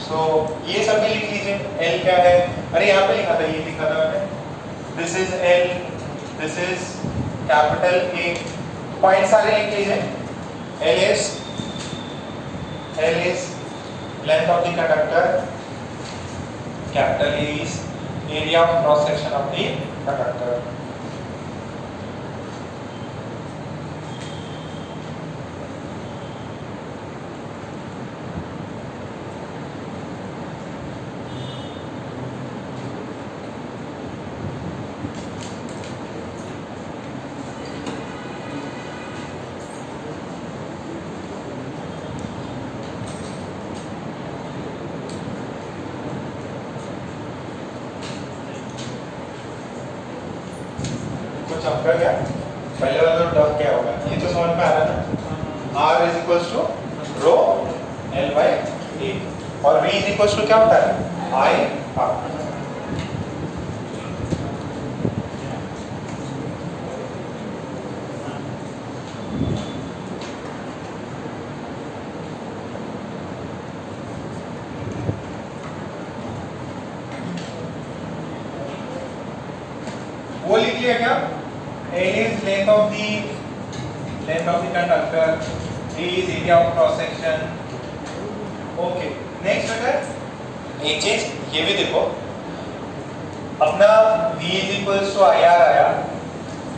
सो ये सब भी लिख लीजिए। L क्या है? अरे यहाँ पे लिखा था, ये लिखा था मैंने। This is L, this is capital A। Point सारे लिख लीजिए। L is length of the conductor, capital A is area of cross section of the conductor। समझ गया? पहले वाला तो टफ क्या होगा, ये तो समझ में आ रहा है ना। R is equals to rho L by A और V is equals to क्या होता है? I R। वो लिख लिया क्या? L is length of the conductor, D is area of cross section। Okay, next बेटा एक चीज ये भी देखो, अपना V is equals to IR आया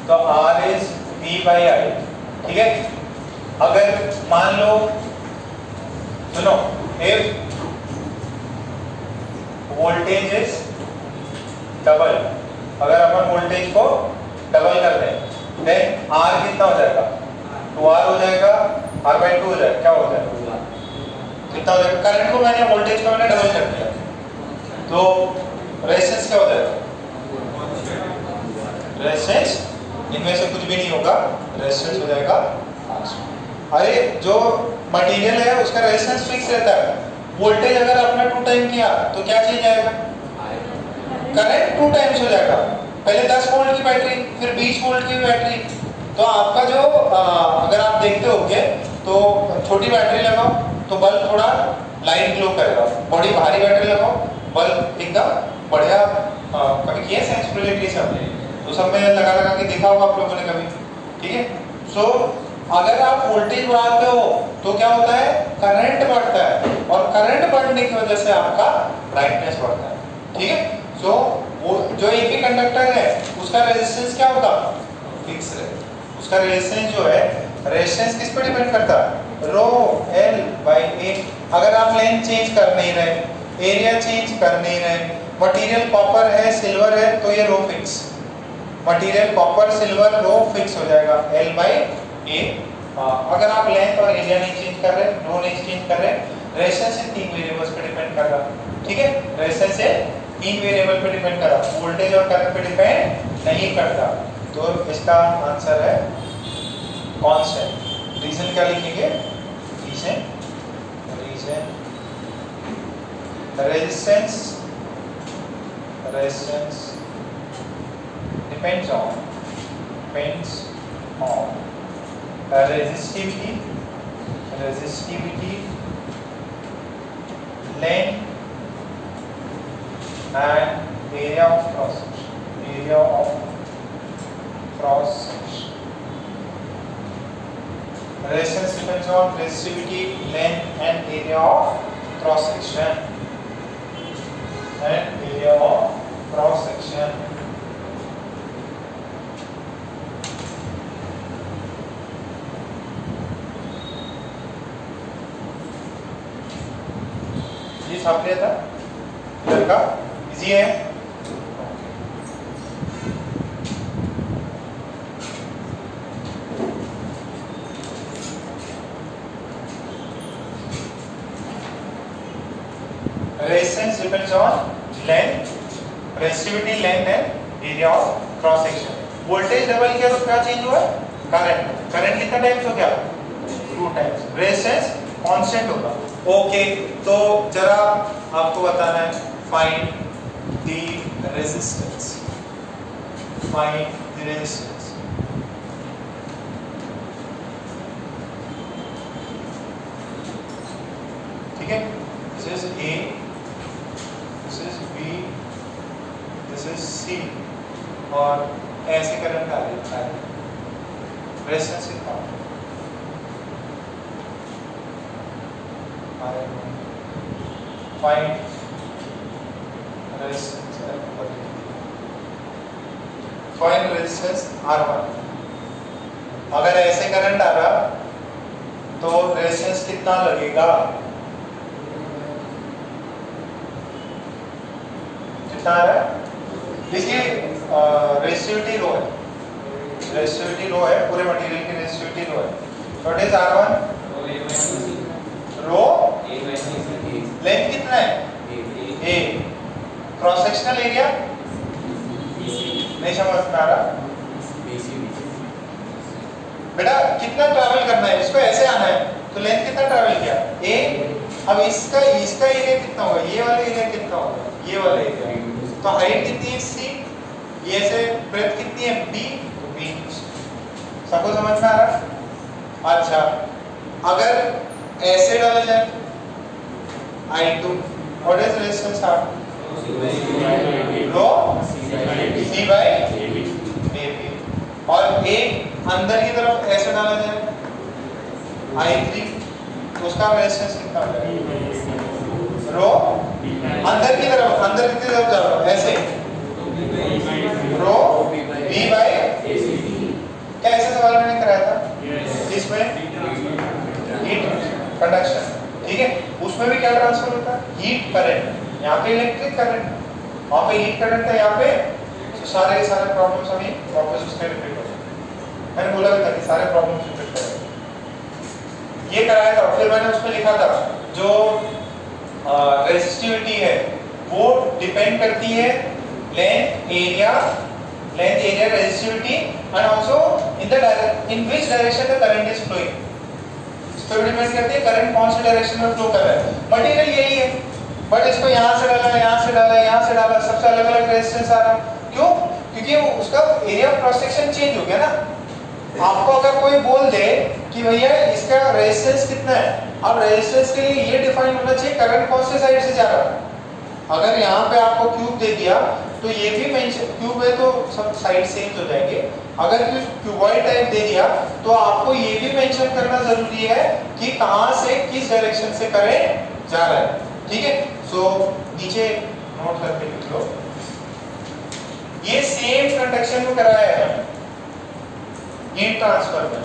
तो R is V by I। ठीक है। अगर मान लो सुनो, if वोल्टेज इज डबल, अगर अपन वोल्टेज को डबल कर दें देन आर कितना हो जाएगा, 2R हो जाएगा, R/2 हो जाएगा, क्या हो जाएगा, कितना हो जाएगा, करंट को मैंने वोल्टेज को मैंने डबल कर दिया तो रेजिस्टेंस क्या हो जाएगा, रेजिस्टेंस इनमें से कुछ भी नहीं होगा, रेजिस्टेंस हो जाएगा। अरे जो मटेरियल है उसका रेजिस्टेंस फिक्स रहता है, वोल्टेज अगर आपने 2 टाइम किया तो क्या चेंज आएगा, करंट 2 टाइम्स हो जाएगा, पहले 10 वोल्ट की बैटरी फिर 20 वोल्ट की बैटरी, तो आपका जो अगर आप देखते होगे तो छोटी बैटरी लगाओ तो बल्ब थोड़ा लाइट ग्लो करेगा, बड़ी भारी बैटरी लगाओ बल्ब एकदम बढ़िया, कभी किया साइंस प्रोजेक्ट ये सब तो सब में लगा लगा के देखा होगा आप लोगों ने कभी, ठीक है। सो अगर आप वोल्टेज बढ़ाते हो तो क्या होता है, करंट बढ़ता है और करंट बढ़ने की वजह से आपका ब्राइटनेस बढ़ता है, ठीक है। सो वो जो एक भी कंडक्टर है उसका रेजिस्टेंस क्या होगा, फिक्स है, उसका रेजिस्टेंस जो है, रेजिस्टेंस किस पर डिपेंड करता है, रो एल बाई ए। अगर आप लेंथ चेंज कर नहीं रहे, एरिया चेंज कर नहीं रहे, मटेरियल कॉपर है सिल्वर है तो ये रो फिक्स, मटेरियल कॉपर सिल्वर रो फिक्स हो जाएगा एल बाई ए। अगर आप लेंथ और एरिया नहीं चेंज कर रहे, रो नहीं चेंज कर रहे, रेजिस्टेंस से 3 वेरिएबल्स पे डिपेंड कर रहा, ठीक है, रेजिस्टेंस से 3 वेरिएबल पे डिपेंड कर रहा, वोल्टेज और करंट पे डिपेंड नहीं करता, तो इसका आंसर है कांस्टेंट। रीजन क्या लिखेंगे, reason resistance depends on resistivity, length and area of cross section. Resistance depends on resistivity, length and area of cross section. ये छाप लिया था लड़का, इजी है। Resistance depends on length, resistivity, length and area of cross section. Voltage double किया तो क्या चेंज हुआ, करंट कितना टाइम्स हो गया, 2 टाइम्स, रेजिस्टेंस कांस्टेंट होगा। ओके, तो जरा आपको बताना है, फाइंड द रेजिस्टेंस, ठीक है। This is A, this is B, this is C और ऐसे करंट आ रही है, रेजिस्टेंस कितना, फाइंड रेजिस्टेंस R1। अगर ऐसे करंट आ रहा तो रेजिस्टेंस कितना लगेगा, कितना आ रहा है, देखिए रेजिस्टिविटी रो है, पूरे मटेरियल की रेजिस्टिविटी रो है, तो it is R1 row, length कितना है ए, क्रॉस सेक्शनल एरिया नहीं समझ में आ रहा बेटा, कितना ट्रैवल करना है, इसको ऐसे आना है तो लेंथ कितना ट्रैवल किया ए, अब इसका एरिया कितना होगा, ये वाला एरिया कितना होगा, ये वाला एरिया, तो हाइट कितनी है सी, ये से ब्रेथ कितनी है बी, तो बी, सबको समझ में आ रहा। अच्छा, अगर ऐसे डाला जाए I2, what is resistance R? Row C by AB, और एक अंदर की तरफ ऐसे डाला जाए I3, तो उसका रेजिस्टेंस कितना हो जाएगा, रो अंदर की तरफ जा रहा हूँ ऐसे, रो B by क्या ऐसे सवाल मैंने कराया था, इसमें हीट कंडक्शन, ठीक है। उसमें भी क्या ट्रांसफर होता है? Heat current. यहाँ पे इलेक्ट्रिक करंट, वहाँ पे हीट करंट है, यहाँ पे तो सारे के सारे प्रॉब्लम्स हमें वापस उसके रिपीट हो जाएंगे। मैंने बोला था कि सारे प्रॉब्लम्स रिपीट करेंगे। ये कराया था, फिर मैंने उसमें लिखा था जो रेजिस्टिविटी है वो डिपेंड करती है length area resistivity and also in which direction the current is flowing. इस पे डिपेंड करती है करंट कौन सी डायरेक्शन में फ्लो कर रहा है। मटेरियल यही है, बट इसको यहाँ से डाला, यहाँ से डाला, यहाँ से डाला, सबसे अलग अलग रेजिस्टेंस आ रहा। क्यों? क्योंकि उसका area of cross section change हो गया ना। आपको अगर कोई बोल दे कि भैया इसका रेजिस्टेंस कितना है, अब रेजिस्टेंस के लिए ये डिफाइन होना चाहिए करंट कौन से साइड से जा रहा है। अगर यहाँ पे आपको क्यूब दे दिया तो ये भी मेंशन, क्यूब है तो सब साइड चेंज हो जाएंगे। अगर क्यूबॉइड टाइप दे दिया तो आपको ये भी मेंशन करना जरूरी है कि कहाँ से किस डायरेक्शन से करंट जा रहा है। ठीक है, सो नीचे नोट करके लिख लो। ये सेम कंडक्शन में कराया है हीट ट्रांसफर में,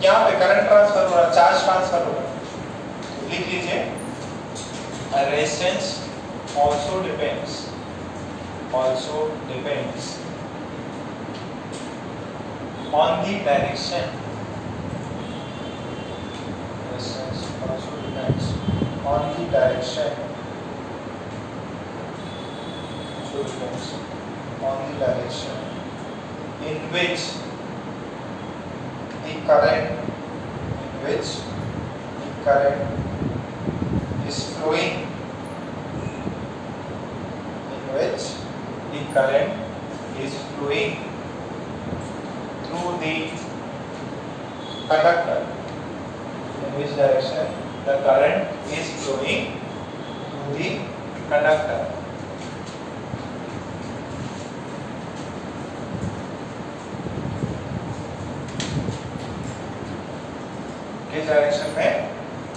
यहाँ पे करंट ट्रांसफर हो रहा है, चार्ज ट्रांसफर हो रहा है। लिख लीजिए resistance also depends on the direction. Resistance also depends on the direction. So depends on the direction in which the current is flowing. Which the current is flowing through the conductor. In which direction the current is flowing through the conductor. किस डायरेक्शन में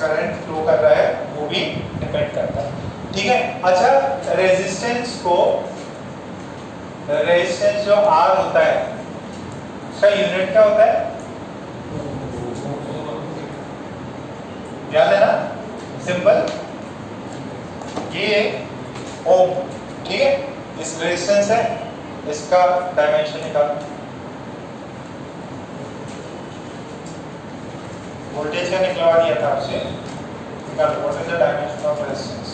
करंट फ्लो कर रहा है वो भी डिपेंड करता है। ठीक है, अच्छा रेजिस्टेंस जो R होता है उसका यूनिट क्या होता है? याद है ना? सिंपल, ये ओम। ठीक है, इस रेजिस्टेंस है, इसका डायमेंशन निकालो। वोल्टेज का निकलवा दिया था आपसे, निकालो what is the dimension of resistance.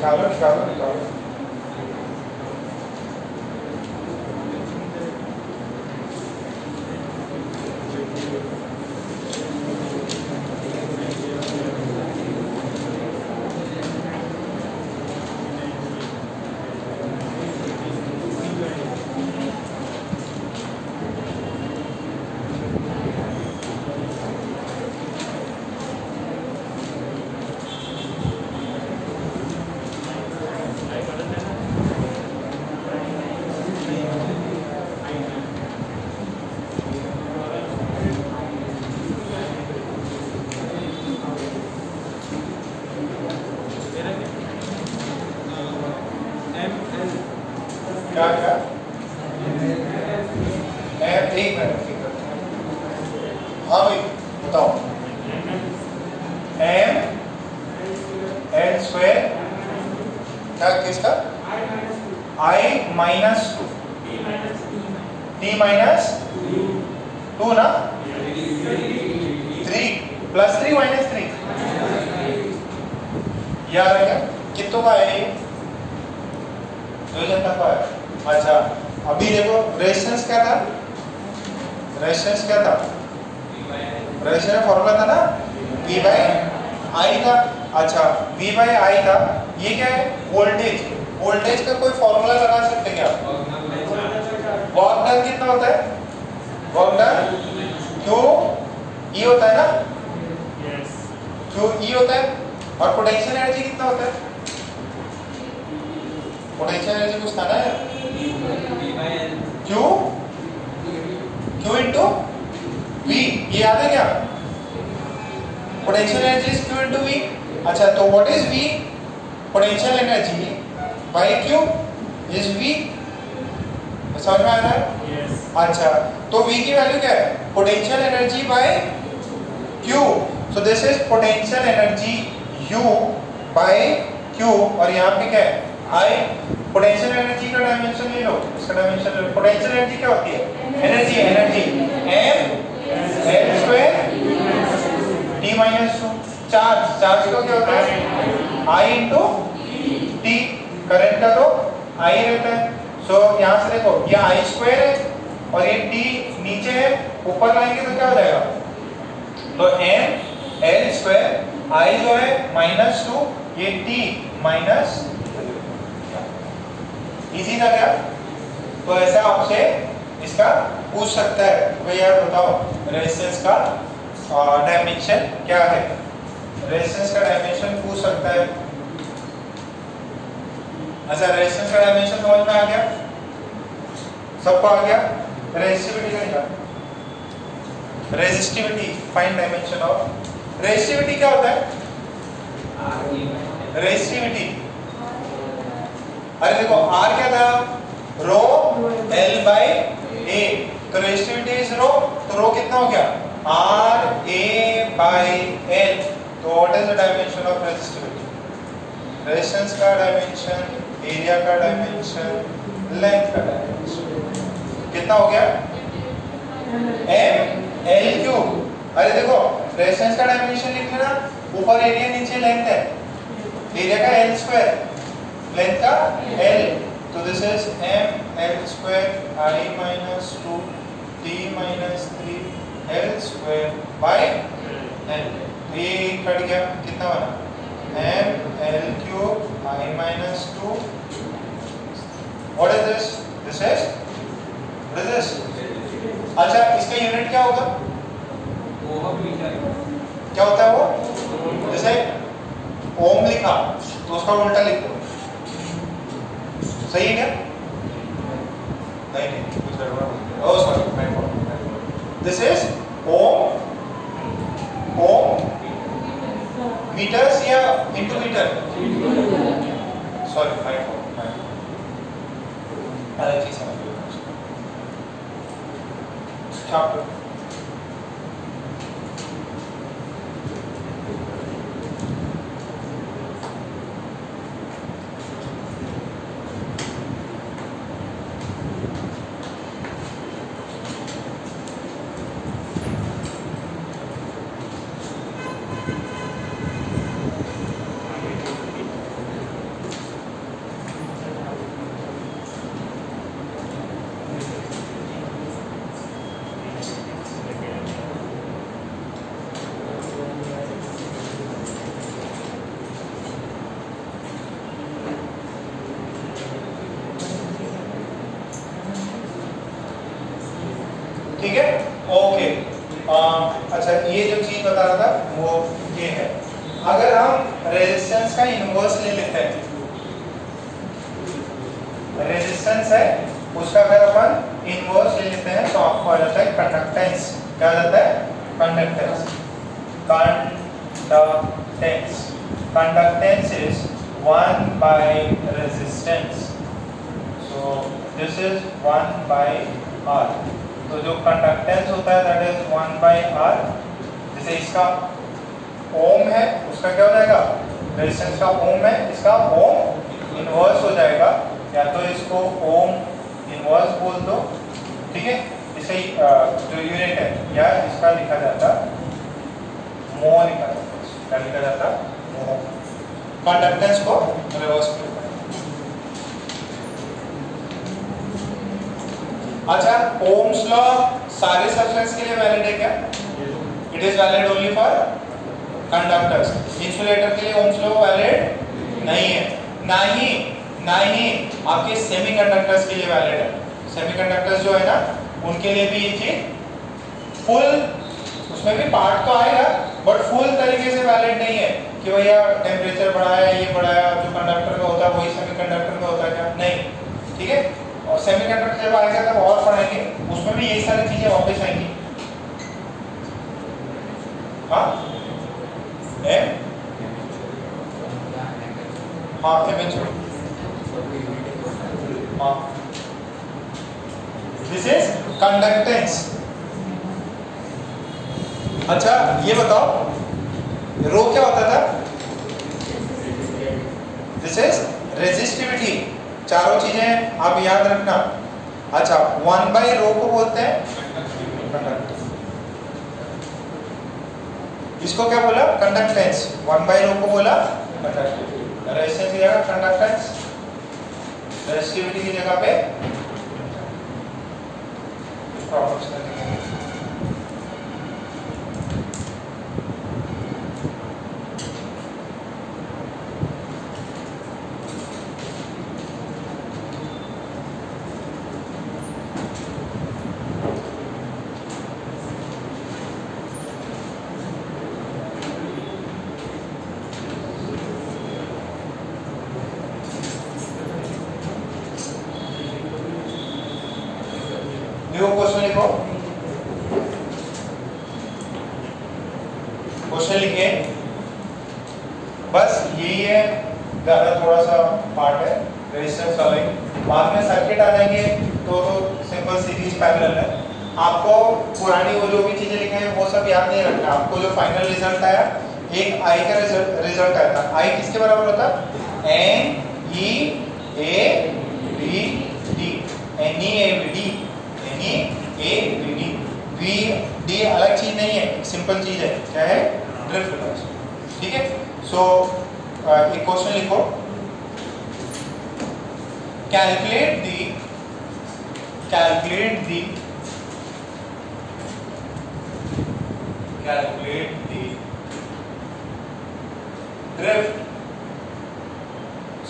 निकालो। हाँ भाई बताओ। m n स्क्वायर क्या किसका? I minus 2 t minus 2 ना 3 plus 3 minus 3 याद है क्या? कितनों का है ये? 2 जनता का है। अच्छा अभी देखो रेजिस्टेंस क्या था? रेजिस्टेंस क्या था? रेजिस्टेंस का फॉर्मूला था ना V by I का। अच्छा V by I था, ये क्या है? वोल्टेज। वोल्टेज का कोई फॉर्मूला लगा सकते क्या? वर्क डन कितना होता है? वर्क डन Q E होता है ना? Q E होता है। और पोटेंशियल एनर्जी कितना होता है? पोटेंशियल एनर्जी कुछ था ना Q into V, ये याद है क्या? Potential energy is Q into V। अच्छा तो what is V? Potential energy by Q is V। समझ में आ रहा है? yes. अच्छा तो V की वैल्यू क्या है? Potential energy by Q। So this is potential energy U by Q और यहाँ पे क्या है? I। पोटेंशियल एनर्जी का डायमेंशन ले लो, इसका डायमेंशन ले लो। पोटेंशियल एनर्जी क्या होती है? Energy energy m l square t minus 2। Charge charge का क्या होता है? I into t। करंट का तो I रहता है। सो यहाँ से देखो ये I स्क्वायर है और ये t नीचे है, ऊपर लाएंगे तो क्या हो जाएगा? तो m l स्क्वायर I जो है -2, ये t माइनस। इजी था क्या? तो ऐसा आपसे इसका पूछ सकता है भाई यार बताओ रेजिस्टेंस का डायमेंशन क्या है? रेजिस्टेंस का डायमेंशन पूछ सकता है। अच्छा रेजिस्टेंस का डायमेंशन समझ में आ गया? सबको आ गया? रेजिस्टिविटी का क्या? Resistivity find dimension of resistivity क्या होता है? रेजिस्टिविटी अरे देखो R क्या था? रो L by A। तो रेजिस्टिविटी इज रो, तो रो कितना हो गया? R A by L। तो what is the dimension of resistivity? Resistance का डायमेंशन, एरिया का डायमेंशन, लेंथ का डायमेंशन कितना हो गया? M L cube. अरे देखो रेजिस्टेंस का डायमेंशन लिख लेना, ऊपर एरिया नीचे लेंथ है, एरिया का L स्क्वायर, लेंथ का L। तो this is M L square I minus 2 T minus 3 L square by L। तो ये कट गया, कितना बना? M L cube I minus 2। What is this? This is what is this? अच्छा इसका यूनिट क्या होगा? क्या होता है वो? जैसे ओम लिखा तो उसका उल्टा लिख दो, सही है क्या? नहीं कुछ गड़बड़ हो गया। Oh sorry, this is ohm. Ohm metres या into metre? Sorry my fault. अलग चीज समझ लो। चैप्टर ठीक है? ओके। अच्छा ये जो चीज बता रहा था वो ये है, अगर हम रेजिस्टेंस का इनवर्स ले लेते हैं, रेजिस्टेंस है उसका अगर अपन इनवर्स ले लेते हैं तो आपको आ जाता है कंडक्टेंस। क्या आ जाता है? Conductance. Conductance conductance is 1 by resistance। so this is 1 by R। तो जो कंडक्टेंस होता है दैट इज 1 by R। जैसे इसका ओम है उसका क्या हो जाएगा? रेजिस्टेंस का ओम है, इसका ओम इनवर्स हो जाएगा, या तो इसको ओम इनवर्स बोल दो, ठीक है, इसे जो यूनिट है, या इसका लिखा जाता मो लिखा जाता, क्या लिखा जाता मो। कंडक्टेंस को रिवर्स में। अच्छा, ओम्स लॉ सारे सब्सटेंस के लिए वैलिड है क्या? It is valid only for conductors. Insulator के लिए ओम्स लॉ वैलिड नहीं है, ना ही आपके सेमीकंडक्टर्स के लिए वैलिड है। सेमीकंडक्टर्स जो है ना, उनके लिए भी ये चीज फुल, उसमें भी पार्ट तो आएगा बट फुल तरीके से वैलिड नहीं है कि भैया टेम्परेचर बढ़ाया, ये बढ़ाया, जो कंडक्टर में होता है वही सेमीकंडक्टर में होता है क्या? नहीं, ठीक है। और सेमीकंडक्टर जब आएगा तब और पढ़ाएंगे, उसमें भी यही सारी चीजें वापस आएंगी। हाँ दिस इज कंडक्टेंस। अच्छा ये बताओ, रो क्या होता था? This is resistivity. चारों चीजें आप याद रखना। अच्छा, 1/रो को बोलते हैं कंडक्टेंस। इसको क्या बोला? कंडक्टेंस। 1/रो को बोला कंडक्टेंस। रेजिस्टेंस की जगह कंडक्टेंस, रेजिस्टिविटी की जगह पे प्रॉपर्टीज कर देंगे। क्वेश्चन लिखो, क्वेश्चन लिखिए, बस यही है, ज्यादा थोड़ा सा पार्ट है रेजिस्टेंस वाला ही। बाद में सर्किट आ जाएंगे तो सिंपल सीरीज पैरेलल है। आपको पुरानी वो जो भी चीजें लिखे हैं वो सब याद नहीं रखना। आपको जो फाइनल रिजल्ट आया, एक आई का रिजल्ट आया था। आई किसके बराबर होता? N E A B D, N E A B D, A B D. V D अलग चीज नहीं है, सिंपल चीज है, क्या है? ड्रिफ्ट वेलोसिटी, ठीक है। सो एक क्वेश्चन लिखो, calculate the drift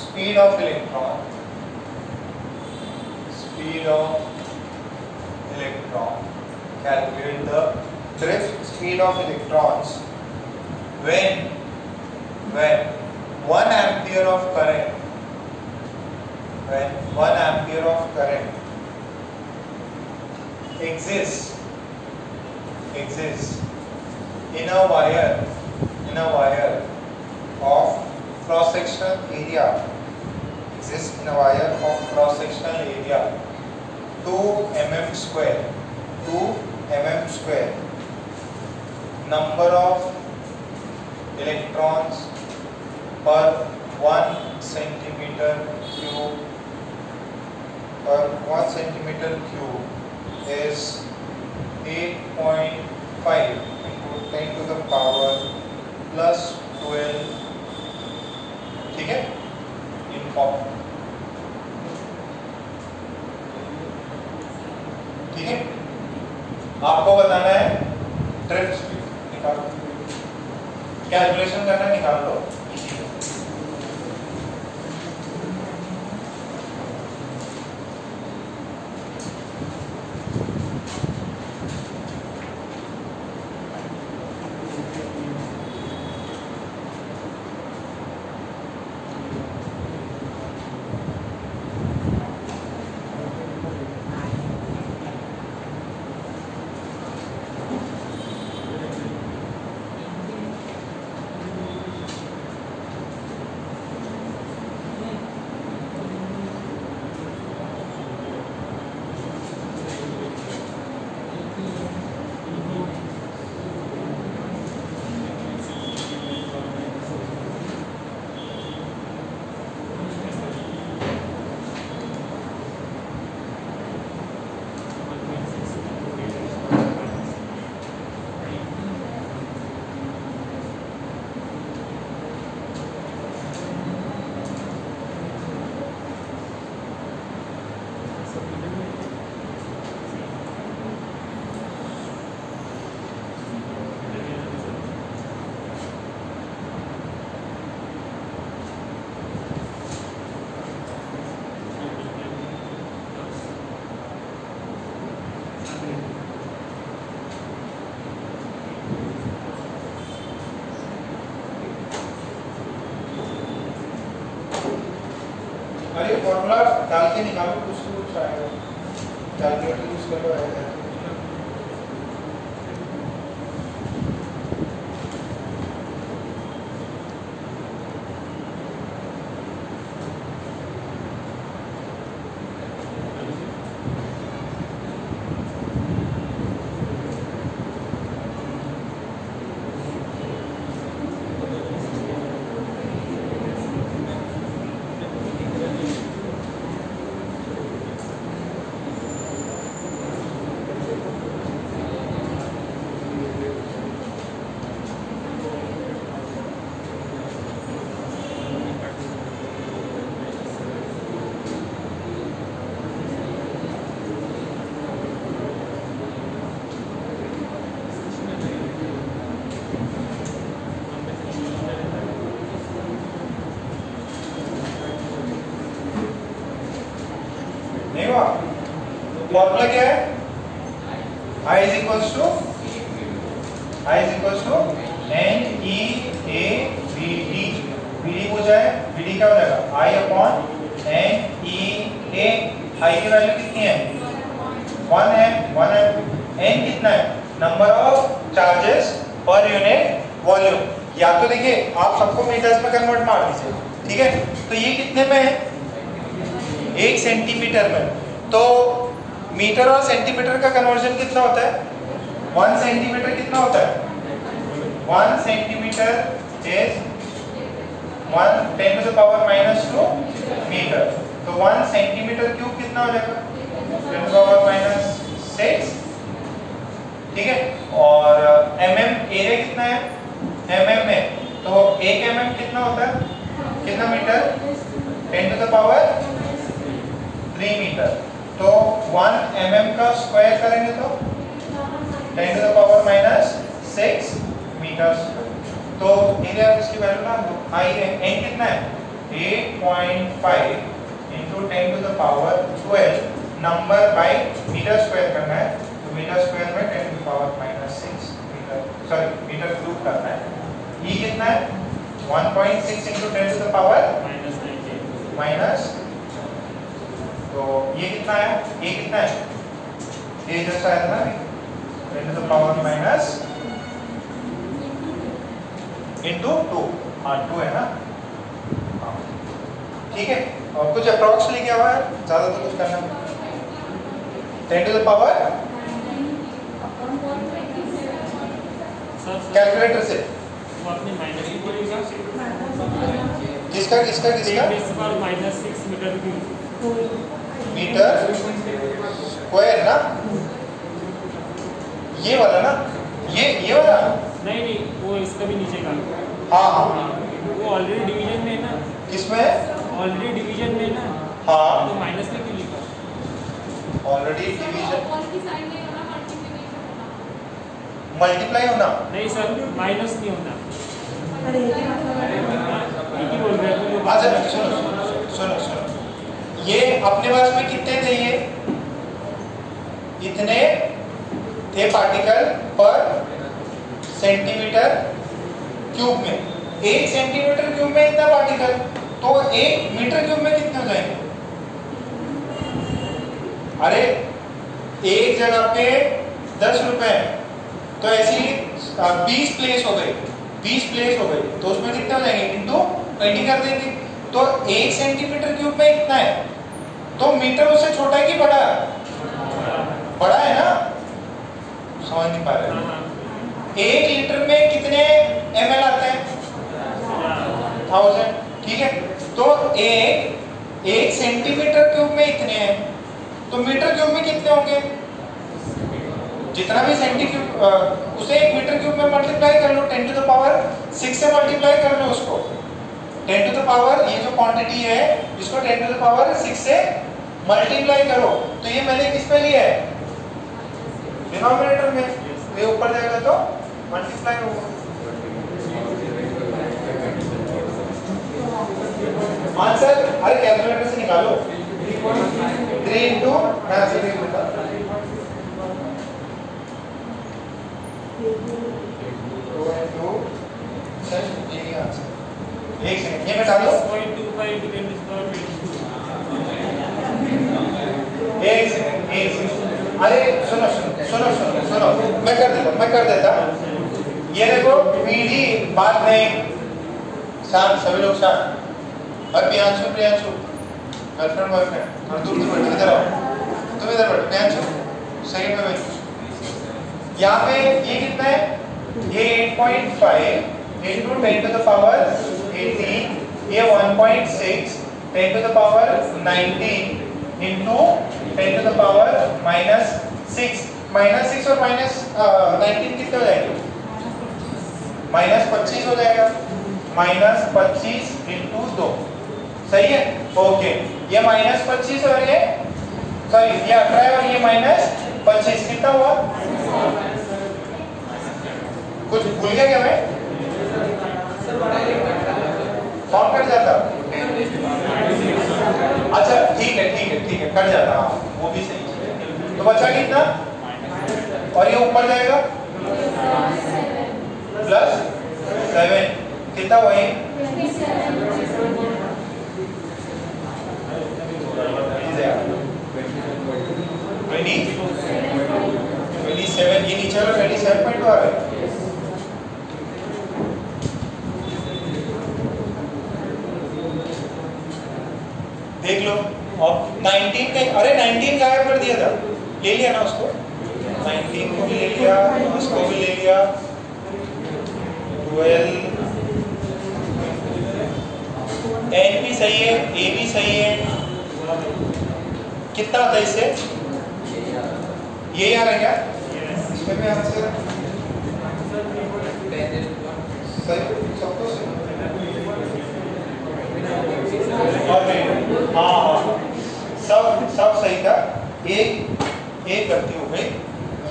speed of electron, calculate the drift speed of electrons when 1 ampere of current exists in a wire of cross-sectional area, 2 mm square, number of electrons per 1 centimeter cube is 8.5 into 10 to the power plus 12, ठीक है, in form, ठीक है। आपको बताना है ड्रिफ्ट स्पीड, निकालो, कैलकुलेशन करना, निकाल लो। ये फॉर्मूला डाल के निकालो, कुछ तो कुछ आएगा, कैलकुलेटर यूज कर लो आएगा। फॉर्मूला क्या है? I is equals to NEABD। BD हो जाए, BD क्या हो जाएगा? I upon NEA। I की वैल्यू कितनी है? 1 है, 1 है। N कितना है? Number of charges per unit volume. या तो देखिए आप सबको मीटर्स में कन्वर्ट मार दीजिए, ठीक है? तो ये कितने में है? 1 सेंटीमीटर में। तो मीटर और सेंटीमीटर का कन्वर्जन कितना होता है? 1 सेंटीमीटर कितना होता है? 1 centimetre is 1 10 to the power -2 metre. तो 1 सेंटीमीटर क्यूब कितना हो जाएगा? 10 to the power -6, ठीक है? और mm एरिया कितना है? mm में, तो 1 mm कितना होता है? कितना metre? 10 to the power 3 metre. तो 1 mm का स्क्वायर करेंगे तो 10 to the power -6 मीटर। तो एरिया इसकी वैल्यू ना दो, आई है। n कितना है? 8.5 into 10 to the power 12 number by metre square करना है। तो मीटर स्क्वायर में 10 to the power -6 metre, sorry metre cube करना है। ये कितना है? 1.6 into 10 to the power minus, तो ये कितना है? ये कितना है? ये जैसा है ना 10 to the power minus into 2, हाँ 2 है ना, हाँ ठीक है। और कुछ अप्रॉक्स लेके आवा है, ज़्यादा तो कुछ करना नहीं। 10 to the power कैलकुलेटर से किसका किसका किसका -6 मीटर मीटर स्क्वायर ना, ये वाला ना, ये वाला नहीं, वो इसका भी नीचे का। हाँ हाँ वो ऑलरेडी डिवीजन में है ना। किसमें है? ऑलरेडी डिवीजन में ना। हाँ तो माइनस में क्यों लिखा? ऑलरेडी डिवीजन मल्टीप्लाई होना नहीं सर, माइनस नहीं होना। एक ही बोल रहे हैं। अच्छा सुनो, ये अपने पास में कितने थे? ये इतने थे पार्टिकल पर सेंटीमीटर क्यूब में। 1 सेंटीमीटर क्यूब में इतना पार्टिकल, तो 1 मीटर क्यूब में कितने हो जाएंगे? अरे एक जगह पे 10 रुपए, तो ऐसी 20 प्लेस हो गई, 20 प्लेस हो गई, तो उसमें कितने हो जाएंगे? इनटू 20 कर देंगे। तो 1 सेंटीमीटर क्यूब में इतना है, तो मीटर उससे छोटा है कि बड़ा है? बड़ा है ना, समझ नहीं पा रहे। 1 लीटर में कितने ml आते हैं? 1000, ठीक है। तो 1 सेंटीमीटर क्यूब में इतने हैं, तो मीटर क्यूब में कितने होंगे? जितना भी सेंटीक्यूब उसे 1 मीटर क्यूब में मल्टीप्लाई कर लो, 10 to the power 6 से मल्टीप्लाई कर लो उसको। 10 to the power ये जो क्वांटिटी है इसको 10 to the power 6 से मल्टीप्लाई करो। तो ये मैंने किस में लिया है? डिनोमिनेटर में। ये ऊपर जाएगा तो मल्टीप्लाई होगा। आंसर अरे कैलकुलेटर से निकालो। 3 into मैं ऐसे लिख देता 2 into ये आंसर। एक सेकंड ये मैं डाल दो। 6.25 into 10 to the power 22 अरे सुनो सुनो सुनो सुनो सुनो, मैं कर देता। ये देखो पीढ़ी बात नहीं, शांत सभी लोग शांत। और प्रियांशु गर्लफ्रेंड बॉयफ्रेंड, और तुम इधर आओ, तुम इधर बैठो प्रियांशु, सेकंड में बैठो। यहाँ पे ये कितना है, ये 8.5 into 10 to the power 18, ये 1.6 10 to the power 19 into 10 to the power -6 और -19 कितने हो जाएंगे, -25 हो जाएगा, -25 into 2, सही है। ओके, ये -25 और ये सॉरी ये 18 और ये -25 कितना हुआ, कुछ भूल गया क्या मैं, कौन कट जाता, अच्छा ठीक है कट जाता, हाँ वो भी सही है। तो बचा कितना, और ये ऊपर जाएगा +7, कितना हुआ ये, 27, ये नीचे वाला 27.2 आ रहा है। देख लो, और 19 का, अरे 19 गायब कर दिया था, ले लिया ना उसको, 19 को भी ले लिया, उसको भी ले लिया, 12 n भी सही है, a भी सही है, कितना आता है इससे, ये आ रहा है क्या, इसमें भी आंसर सही, सब तो सही, हाँ सब सही था, एक गलती हो गई,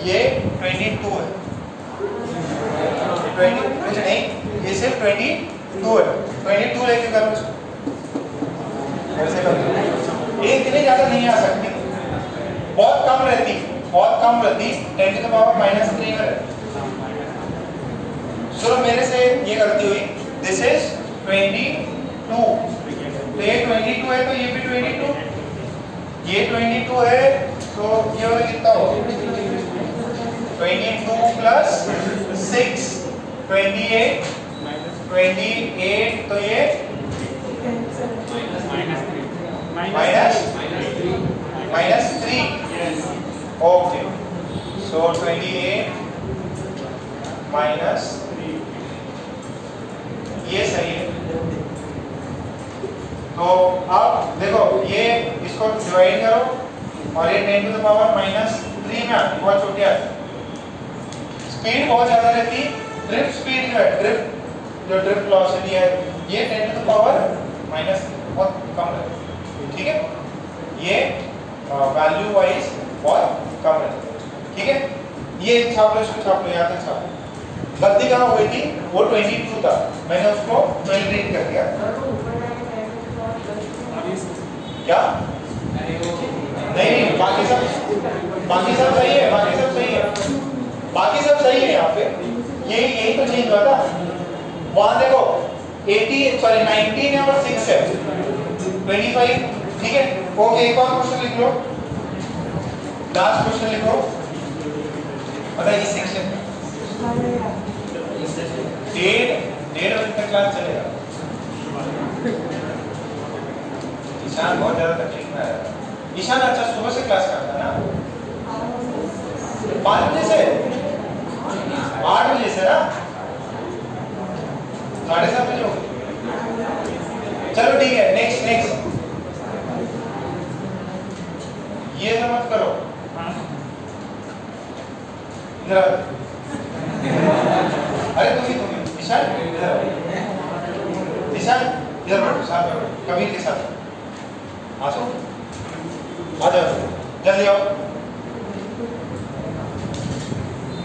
ये 22 है, 20 कुछ नहीं, ये सिर्फ 22 है, 22 लेके करो उसको, ऐसे करो, एक इतनी ज्यादा नहीं आ सकती, बहुत कम रहती 10 to the power -3 में। सुनो मेरे से ये गलती हुई, दिस इज 22, तो ये 22 है तो ये भी 22, ये 22 है तो ये वाला कितना हो, 22 + 6 28 तो ये -3, ओके, सो 28 -3, ये सही है। तो अब देखो ये इसको डिवाइड करो और ये 10 to the power -3 में आती, बहुत छोटी आती, स्पीड बहुत ज्यादा रहती, ड्रिफ्ट स्पीड जो है, ड्रिफ्ट वेलोसिटी है, ये 10 to the power -3 बहुत कम रहती, ठीक है, ये वैल्यू वाइज बहुत कम रहती है, ठीक है। ये छाप लो, इसको छाप लो, यहाँ तक छाप लो। गलती कहाँ हो गई थी, वो 22 था, मैंने उसको 12 रीड कर दिया, क्या नहीं, बाकी सब सही है, बाकी सब सही है यहाँ पे, यही तो चेंज हुआ था, वहां देखो 19 है और 6 है, 25, ठीक है। ओके, एक और क्वेश्चन लिख लो, लास्ट क्वेश्चन लिखो, पता है इस सेक्शन में 1.5 बजे तक क्लास चलेगा, ईशान बहुत ज्यादा तकलीफ में आया, ईशान अच्छा सुबह से क्लास करता है ना, 5 बजे से 8 बजे से ना 7:30 बजे हो, चलो ठीक है, नेक्स्ट ये तो मत करो, इधर अरे तुम ईशान इधर बैठो, साथ में कबीर के साथ आ जाओ, जल्दी आओ,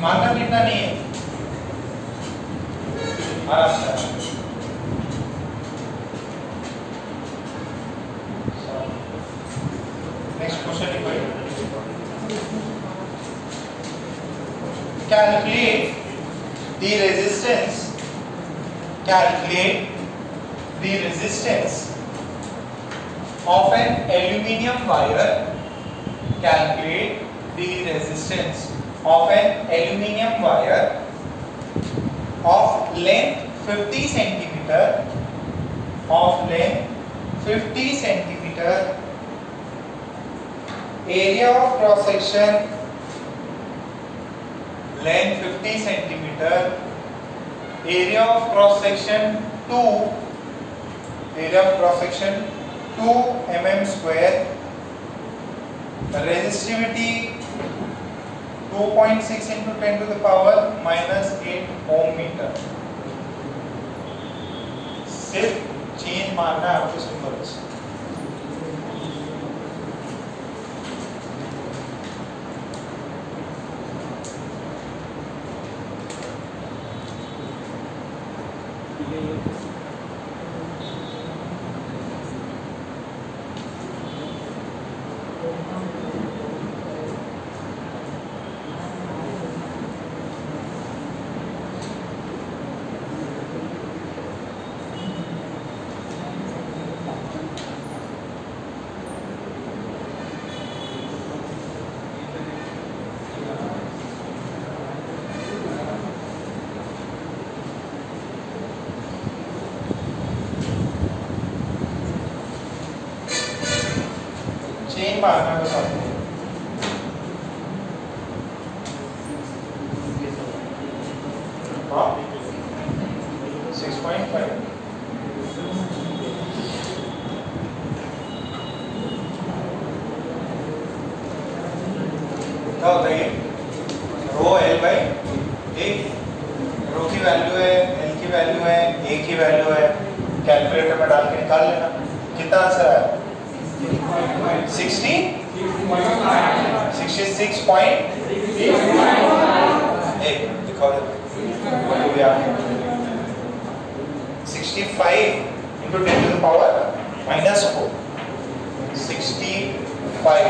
मारना पीटना नहीं है, आराम से। नेक्स्ट क्वेश्चन लिखो, calculate the resistance of an aluminium wire. Calculate the resistance of an aluminium wire of length 50 centimeter, of length 50 centimeter, area of cross section length 50 centimeter, area of cross section 2 mm square, resistivity 2.6 into 10 to the power minus 8 ohm meter। सिर्फ चेंज मारना है आपको सिंपल से। चेन मारना है बस आपको। हाँ 6.5 क्या होता है ये? रो एल बाई ए। रो की वैल्यू है, एल की वैल्यू है, ए की वैल्यू है, कैलकुलेटर में डाल के निकाल लेना। कितना आंसर है? 66.8 दिखाओ 65 into 10 to the power minus 4, 65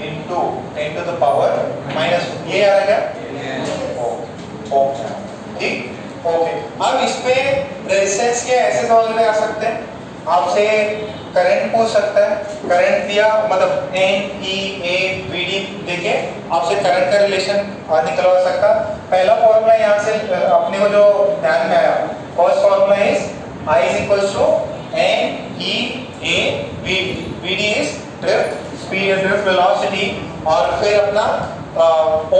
into 10 to the power minus 4, ये आ रहा है ओके ठीक ओके। अब इस पे रेजिस्टेंस के ऐसे सवाल में आ सकते हैं, आपसे करंट पूछ सकता है, करंट दिया मतलब N E A V D देके आपसे करंट का रिलेशन निकलवा सकता। पहला फॉर्मूला यहाँ से अपने को जो ध्यान में आया, first formula is I is equals to N E A V D. V D is drift speed, drift velocity. और फिर अपना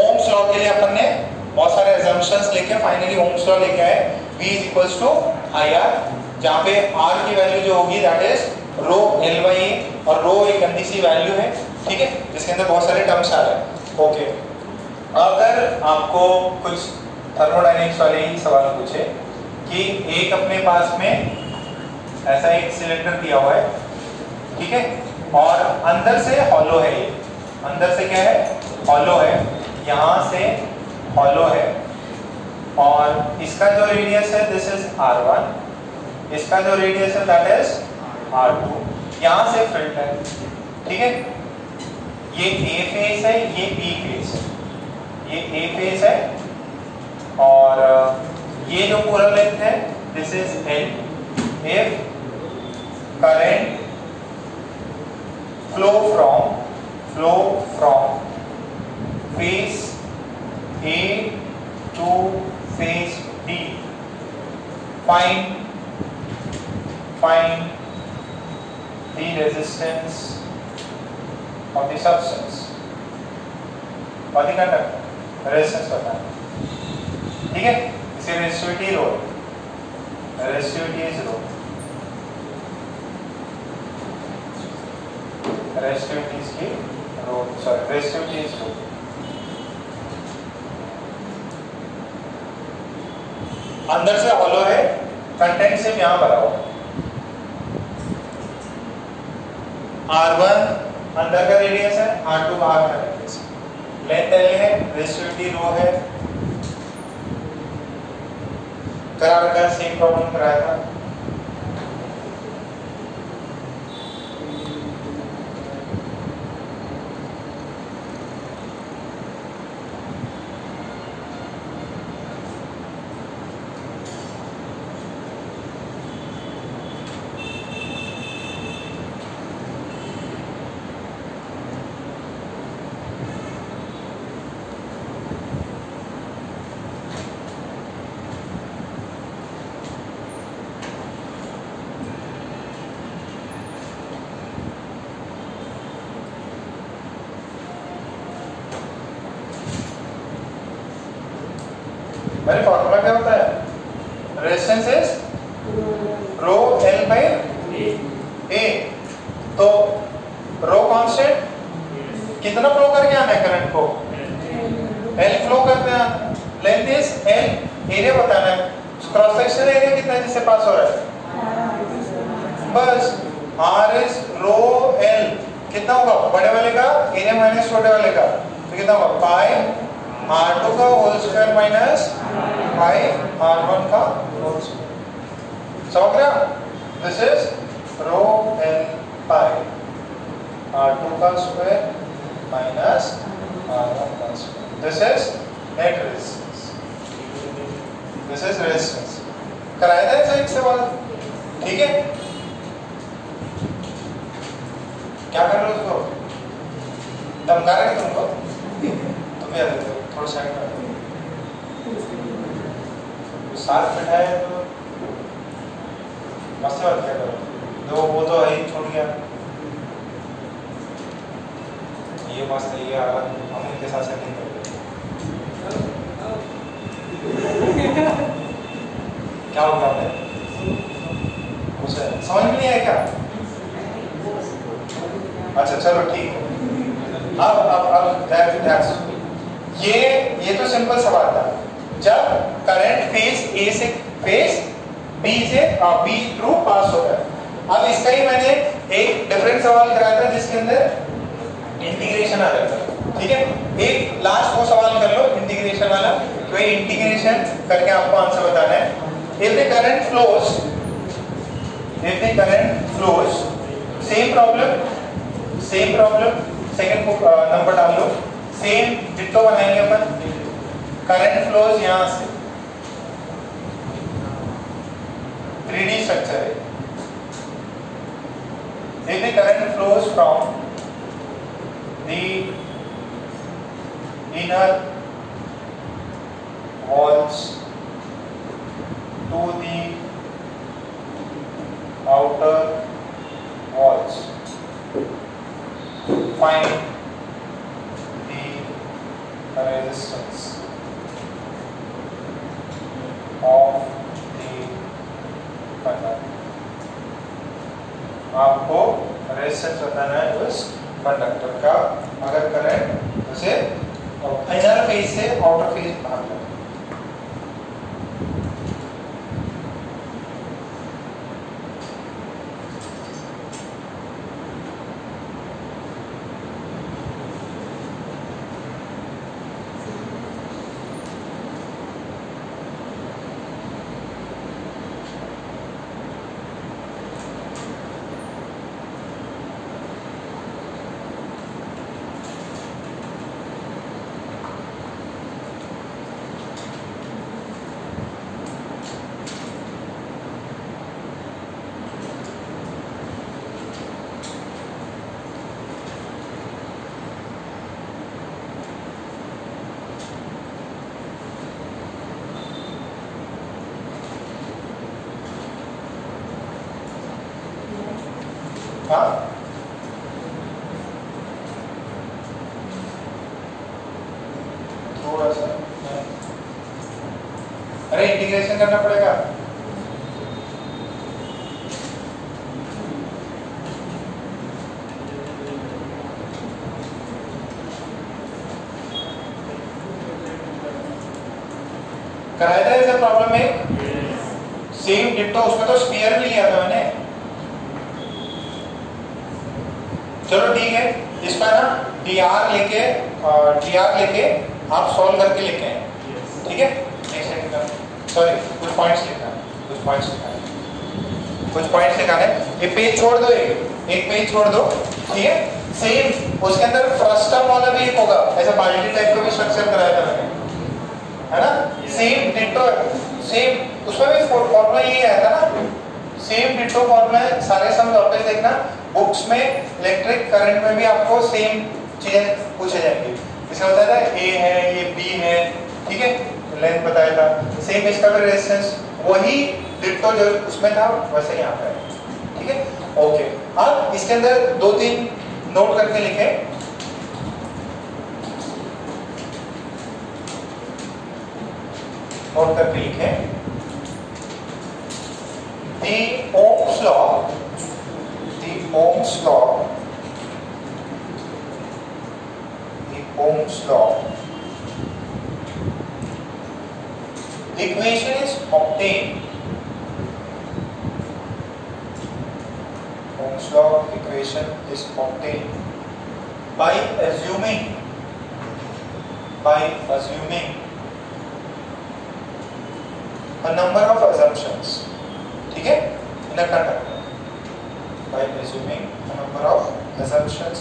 ओम्स लॉ के लिए अपन ने बहुत सारे assumptions लेके फाइनली ओम्स लॉ लेके आए, V is equals to I R, जहाँ पे R की वैल्यू जो होगी that is rho L by A, और रो एक गंदी सी वैल्यू है, ठीक है, जिसके अंदर बहुत सारे टर्म्स आ रहे हैं। ओके, अगर आपको कुछ थर्मोडायनेमिक्स वाले ही सवाल पूछे कि एक अपने पास में ऐसा एक सिलेंडर दिया हुआ है, ठीक है, और अंदर से हॉलो है, ये अंदर से क्या है? हॉलो है, यहाँ से हॉलो है, और इसका जो रेडियस है दिस इज R1, इसका जो रेडियस है दैट इज R2, यहाँ से फिल्ड है, ठीक है, ये A फेस है, ये B फेस, ये A फेस है, और ये जो पूरा लेंथ है this is L। If current flow from face A to face D, find the resistance of the substance or the conductor, resistance बताना, ठीक है। इसे resistivity row, resistivity is row, resistivity is की रो, sorry, resistivity is रो। अंदर से हॉलो है, कंटेंट सिर्फ यहाँ भरा हुआ। R1 अंदर का रेडियस है, R2 बाहर का रेडियस है, लेंथ L है, रेजिस्टिविटी रो है। करा रखा सेम प्रॉब्लम कराया था। फॉर्मूला क्या होता है? Resistance is rho L by A. तो रो कांस्टेंट, कितना फ्लो करके आना है करंट को? एल फ्लो करते हैं। लेंथ इज एल, एरिया बताना है। क्रॉस सेक्शन एरिया कितना है जिससे पास हो रहा है? बस आर इज रो एल, कितना होगा बड़े वाले का एरिया माइनस छोटे वाले का, तो कितना होगा पाई r2 का whole square minus pi r1 का होल स्क्वायर। समझ रहे हो? This is rho L pi r2 का स्क्वायर माइनस r1 का square. This is net resistance, this is resistance. कराया था ऐसा एक सवाल, ठीक है? क्या कर रहे हो उसको? धमका रहे तुमको? तुम भी आते हो थोड़ा साइड में। साथ बैठाए तो मस्त बात क्या करो, दो वो तो है ही छोड़ गया, ये मस्त है, ये हम इनके साथ सेटिंग कर क्या हो गया है? उसे समझ में नहीं आया क्या? अच्छा चलो ठीक है। अब ये तो सिंपल सवाल था। जब करंट फेज ए से फेज बी से बी थ्रू पास होता है। अब इसका ही मैंने एक डिफरेंट सवाल कराया था जिसके अंदर इंटीग्रेशन आ रहा था, ठीक है? एक लास्ट वो सवाल कर लो इंटीग्रेशन वाला, तो ये इंटीग्रेशन करके आपको आंसर बताना है। If the current flows, same problem, second number डाल लो, सेम डिट्टो बनाएंगे अपन। करंट फ्लोज यहां से 3D स्ट्रक्चर है। If the current flows from the inner walls to the outer walls, find the resistance of the conductor। आपको रेजिस्टेंस बताना है उस कंडक्टर का, अगर करंट उसे इनर फेज से आउटर फेज भाग जाए। हाँ थोड़ा सा, अरे इंटीग्रेशन करना पड़ेगा। कराया था ऐसा प्रॉब्लम में, सेम डिट्टो, उसमें तो स्फीयर भी लिया था मैंने। चलो ठीक है, इसका ना dr लेके आप सॉल्व करके लेके आए, ठीक है? नेक्स्ट सेकंड का सॉरी कुछ पॉइंट्स लिखना है। एक पेज छोड़ दो, एक पेज छोड़ दो, ठीक है? सेम उसके अंदर फ्रस्टम वाला भी एक होगा, ऐसा बाल्टी टाइप का भी स्ट्रक्चर कराया था मैंने, है ना? सेम डिट्टो, सेम उसमें भी फॉर्मूला यही आया था ना, सेम डिट्टो फॉर्मूला है। सारे सम वापस देखना, बुक्स में इलेक्ट्रिक करंट में भी आपको सेम चीजें पूछे जाएंगी। इसका बताया था ए है, ये बी है, ठीक है? लेंथ बताया था, सेम इसका भी रेजिस्टेंस वही डिट्टो जो उसमें था वैसे यहाँ पे है, ठीक है? ओके, अब इसके अंदर 2-3 नोट करके लिखे। नोट करके लिखें, the Ohm's law equation is obtained. Ohm's law equation is obtained by assuming a number of assumptions. ठीक है, in a conductor. By assuming a number of assumptions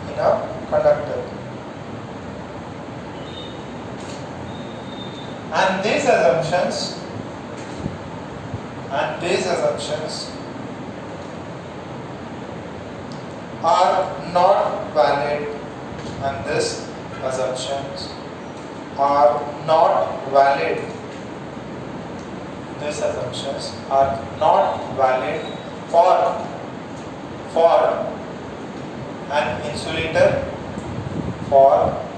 in a conductor. And these assumptions are not valid, and these assumptions are not valid. These assumptions are not valid for an insulator, comma,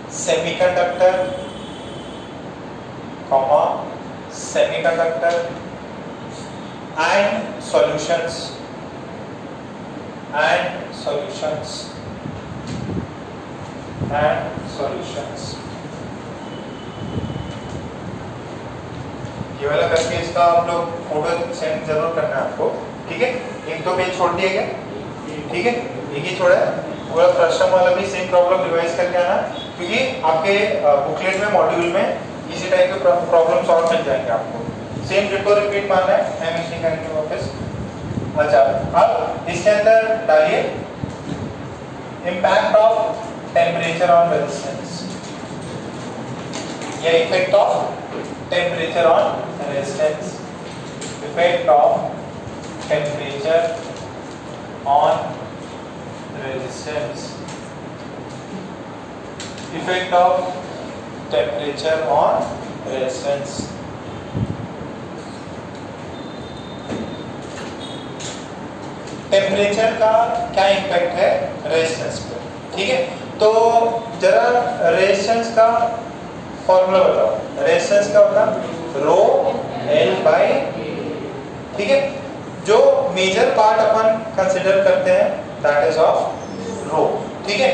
semiconductor, and solutions. ये वाला करके इसका आप लोग फोटो सेंड जरूर करना है आपको, ठीक है। एक दो पेज छोड़ दिए गए, ठीक है, एक ही छोड़ा है। पूरा फ्रस्टम वाला भी सेम प्रॉब्लम रिवाइज करके आना, क्योंकि आपके बुकलेट में मॉड्यूल में इसी टाइप के प्रॉब्लम सॉल्व मिल जाएंगे आपको। सेम डिटो रिपीट मारना है, एम एस टी का ऑफिस। अच्छा, अब इसके अंदर डालिए impact of temperature on resistance, या effect of temperature on resistance, effect of temperature on resistance, effect of temperature on resistance. Temperature का क्या इम्पैक्ट है रेजिस्टेंस पे, ठीक है। तो जरा रेजिस्टेंस का फॉर्मूला बताओ। रेजिस्टेंस का होगा रो एल बाई, ठीक है। जो मेजर पार्ट अपन कंसिडर करते हैं दैट इज ऑफ रो, ठीक है।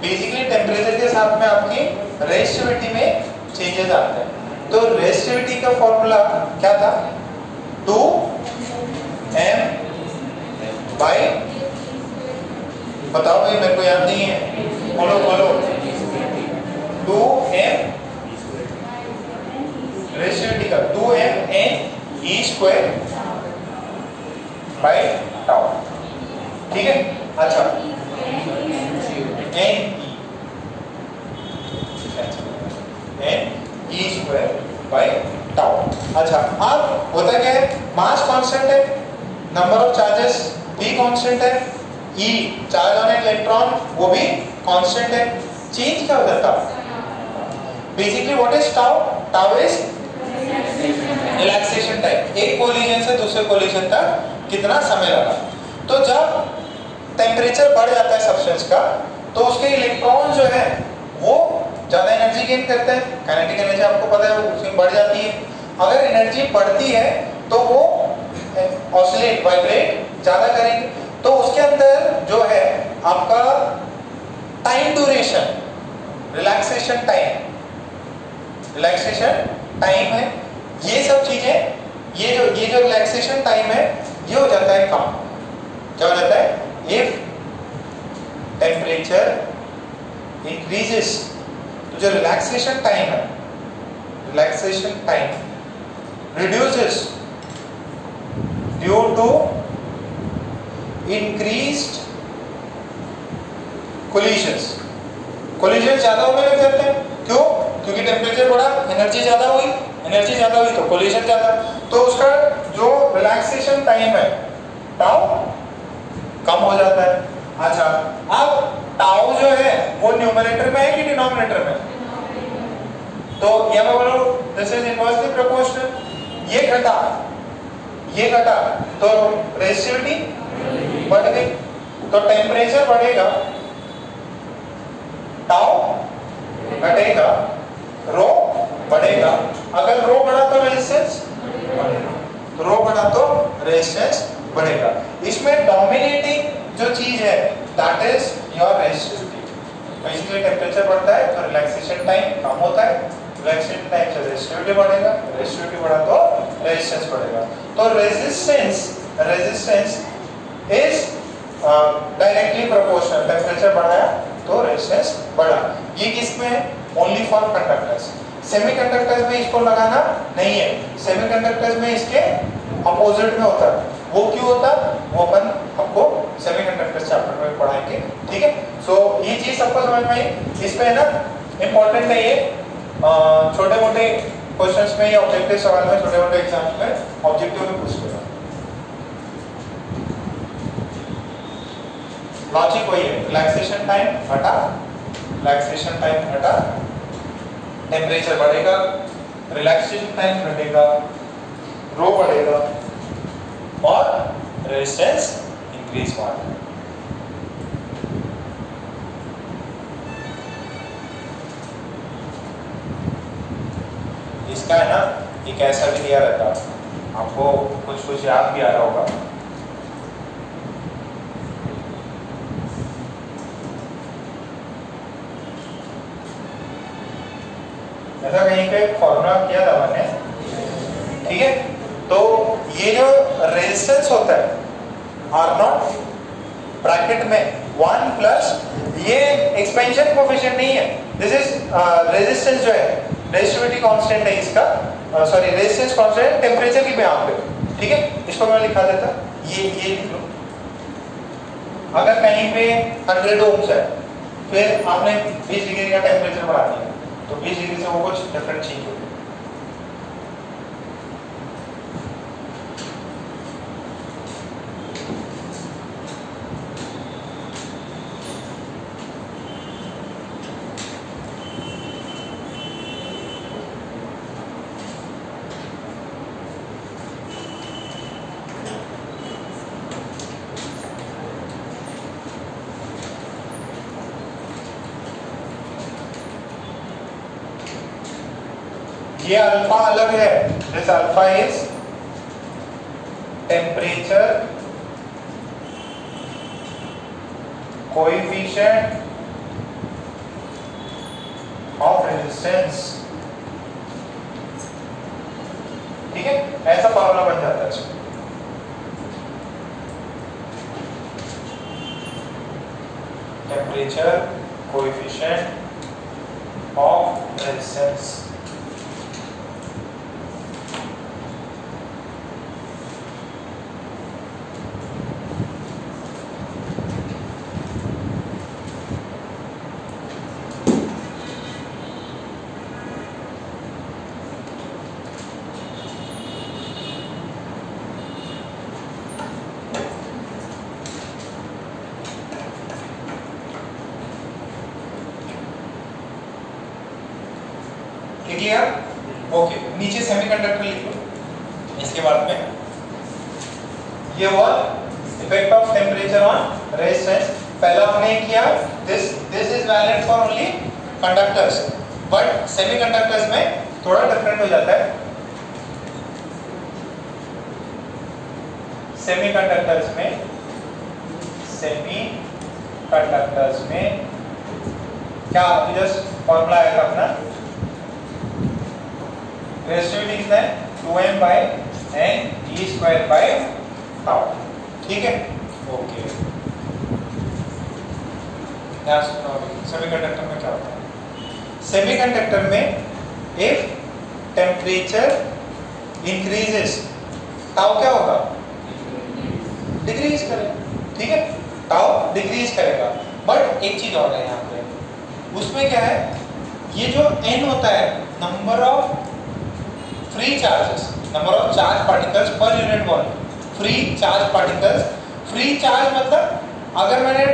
बेसिकली टेम्परेचर के साथ में आपकी रेजिस्टिविटी में चेंजेस आते हैं। तो रेजिस्टिविटी का फॉर्मूला क्या था? 2m बाई, बताओ भाई, मेरे को याद नहीं है, बोलो 2m रेजिस्टिविटी का 2m n e square by tau, ठीक है। अच्छा, n e square by tau. अच्छा, अब होता क्या है, मास कांस्टेंट है, नंबर ऑफ चार्जेस भी कांस्टेंट है, e चार्ज ऑन इलेक्ट्रॉन वो भी कांस्टेंट है। चेंज क्या हो जाता? Basically what is tau? Tau is relaxation time, एक कोलिजन से दूसरे कोलिजन तक कितना समय लगा। तो जब टेम्परेचर बढ़ जाता है सब्सटेंस का, तो उसके इलेक्ट्रॉन जो है वो ज्यादा एनर्जी गेन करते हैं। काइनेटिक एनर्जी आपको पता है उसमें बढ़ जाती है। अगर एनर्जी बढ़ती है तो वो ऑसिलेट, वाइब्रेट ज्यादा करेंगे। तो उसके अंदर जो है आपका टाइम ड्यूरेशन, रिलैक्सेशन टाइम है, ये सब चीजें, ये जो रिलैक्सेशन टाइम है ये हो जाता है कम। क्या हो जाता है? इफ टेम्परेचर इंक्रीजेस, तो जो रिलैक्सेशन टाइम है, relaxation time reduces due to increased collisions. Collision ज्यादा होने लग जाते हैं, क्यों? क्योंकि टेम्परेचर बढ़ा, एनर्जी ज्यादा हुई तो कोलिजन ज्यादा, तो उसका जो रिलैक्सेशन टाइम है टाउ कम हो जाता है। अच्छा, अब टाउ जो है वो न्यूमरेटर में है कि डिनोमिनेटर में? तो यहाँ पे बोलो दिस इज इनवर्सली प्रोपोर्शनल। ये घटा तो रेजिस्टिविटी बढ़ गई, तो टेम्परेचर बढ़ेगा, टाउ घटेगा, रो बढ़ेगा। अगर रो बढ़ा तो रेजिस्टेंस बढ़ेगा, तो रो बढ़ा तो रेजिस्टेंस बढ़ेगा। इसमें डोमिनेटिंग जो चीज है that is your resistivity. Basically temperature बढ़ता है तो रिलैक्सेशन टाइम कम होता है, रिलैक्सेशन टाइम से रेजिस्टिविटी बढ़ेगा, रेजिस्टिविटी बढ़ा तो रेजिस्टेंस बढ़ेगा। तो resistance is directly proportional, temperature बढ़ाया तो रेजिस्टेंस बढ़ा। ये किसमें है? Only for conductors. सेमीकंडक्टर्स में इसको लगाना नहीं है, सेमीकंडक्टर्स में इसके अपोजिट में होता है। वो क्यों होता है वो अपन आपको सेमीकंडक्टर चैप्टर में पढ़ाएंगे, ठीक है। सो ये चीज सबको समझ में आई। इस पे है ना इंपॉर्टेंट है ये, छोटे मोटे क्वेश्चंस में या ऑब्जेक्टिव सवाल में, छोटे मोटे एग्जाम्स में ऑब्जेक्टिव में पूछ लेगा। लॉजिक वही है, रिलैक्सेशन टाइम घटा, रिलैक्सेशन टाइम घटा, टेम्परेचर बढ़ेगा, रिलैक्सेशन टाइम घटेगा, रो बढ़ेगा और रेजिस्टेंस इंक्रीज हुआ। इसका है ना एक ऐसा भी दिया रहता, आपको कुछ कुछ याद भी आ रहा होगा। ऐसा कहीं पे फॉर्मूला किया था मैंने, ठीक है। तो ये जो रेजिस्टेंस होता है आर नॉट ब्रैकेट में 1 प्लस, ये एक्सपेंशन कोएफिशिएंट नहीं है, दिस इज रेजिस्टेंस जो है, रेजिस्टिविटी कांस्टेंट है इसका, सॉरी रेजिस्टेंस कांस्टेंट टेम्परेचर की यहाँ पे, ठीक है। इसको मैं लिखा देता, ये लिख लो। अगर कहीं पे 100 ओम्स है, फिर आपने 20 डिग्री का टेम्परेचर बढ़ा दिया, तो 20 डिग्री से वो कुछ डिफरेंट चेंज होगी। ये अल्फा अलग है, this alpha is temperature coefficient of resistance, ठीक है। ऐसा फॉर्मूला बन जाता है। Temperature coefficient of resistance, clear? Okay, नीचे सेमीकंडक्टर लिख लो। इसके बाद में ये हुआ effect of temperature on resistance. पहला हमने किया this is valid for only conductors, but semiconductors में थोड़ा डिफरेंट हो जाता है। सेमीकंडक्टर्स में क्या जस्ट फॉर्मूला आएगा अपना, रेजिस्टिविटी कितना है 2m by n e square by tau, ठीक है। ओके, सेमीकंडक्टर में क्या होता है? सेमीकंडक्टर में इफ टेम्परेचर इंक्रीजेस, टाउ क्या होगा? डिक्रीज करेगा, ठीक है। टाउ डिक्रीज करेगा, बट एक चीज और है यहाँ पे, उसमें क्या है, ये जो n होता है number of free charges, number of charge particles per unit volume, free charge particles. Free charge मतलब अगर मैंने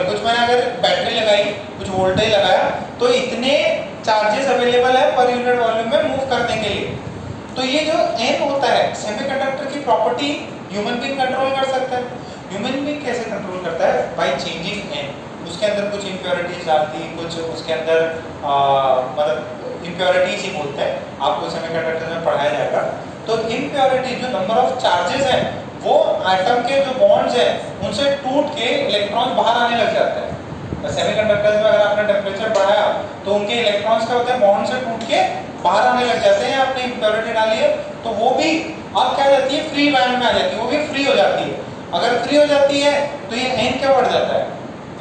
कुछ मैंने अगर बैटरी लगाई, कुछ वोल्टेज लगाया, तो इतने चार्जेस अवेलेबल है पर यूनिट वॉल्यूम में मूव करने के लिए। तो ये जो n होता है, सेमीकंडक्टर की प्रॉपर्टी ह्यूमन बीइंग कंट्रोल कर सकता है। ह्यूमन बीइंग कैसे कंट्रोल करता है? By changing n। उसके अंदर कुछ इम्प्योरिटीज डालती है, कुछ उसके अंदर मतलब इम्प्योरिटीज ही बोलते हैं, आपको सेमीकंडक्टर में पढ़ाया जाएगा। तो इम्प्योरिटी जो नंबर ऑफ चार्जेस हैं वो एटम के जो बॉन्ड्स हैं उनसे टूट के इलेक्ट्रॉन बाहर आने लग जाते हैं। सेमीकंडक्टर्स में अगर आपने टेम्परेचर बढ़ाया तो उनके इलेक्ट्रॉन्स क्या होते हैं, बॉन्ड से टूट के बाहर आने लग जाते हैं। आपने इम्प्योरिटी डाली है तो वो भी अब क्या जाती है, फ्री बैंड में आ जाती है, वो भी फ्री हो जाती है। अगर फ्री हो जाती है तो ये n क्या बढ़ जाता है,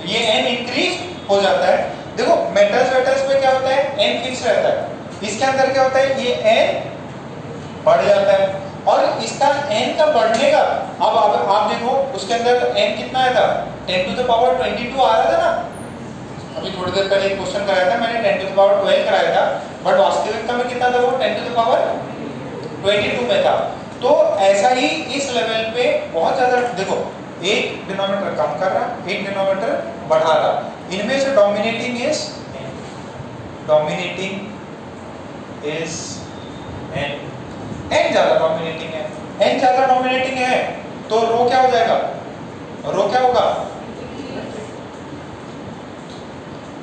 ये n इंक्रीज हो जाता है। देखो मेटल्स वेटल्स पे क्या होता है, n फिक्स रहता है, इसके अंदर क्या होता है, ये n बढ़ जाता है। और इसका n का बढ़ने का अब आप देखो उसके अंदर n कितना आया था, 10 to the power 22 आ रहा था ना। अभी थोड़ी देर पहले एक क्वेश्चन कराया था मैंने, 10 to the power 12 कराया था, बट वास्तविकता में कितना था, वो 10 to the power 22 में था। तो ऐसा ही इस लेवल पे बहुत ज्यादा, देखो एक डिनोमिनेटर कम कर रहा, एक डिनोमिनेटर बढ़ा रहा, इनमें से डोमिनेटिंग इज n ज्यादा डोमिनेटिंग है, n ज्यादा डोमिनेटिंग है तो रो क्या हो जाएगा, रो क्या होगा,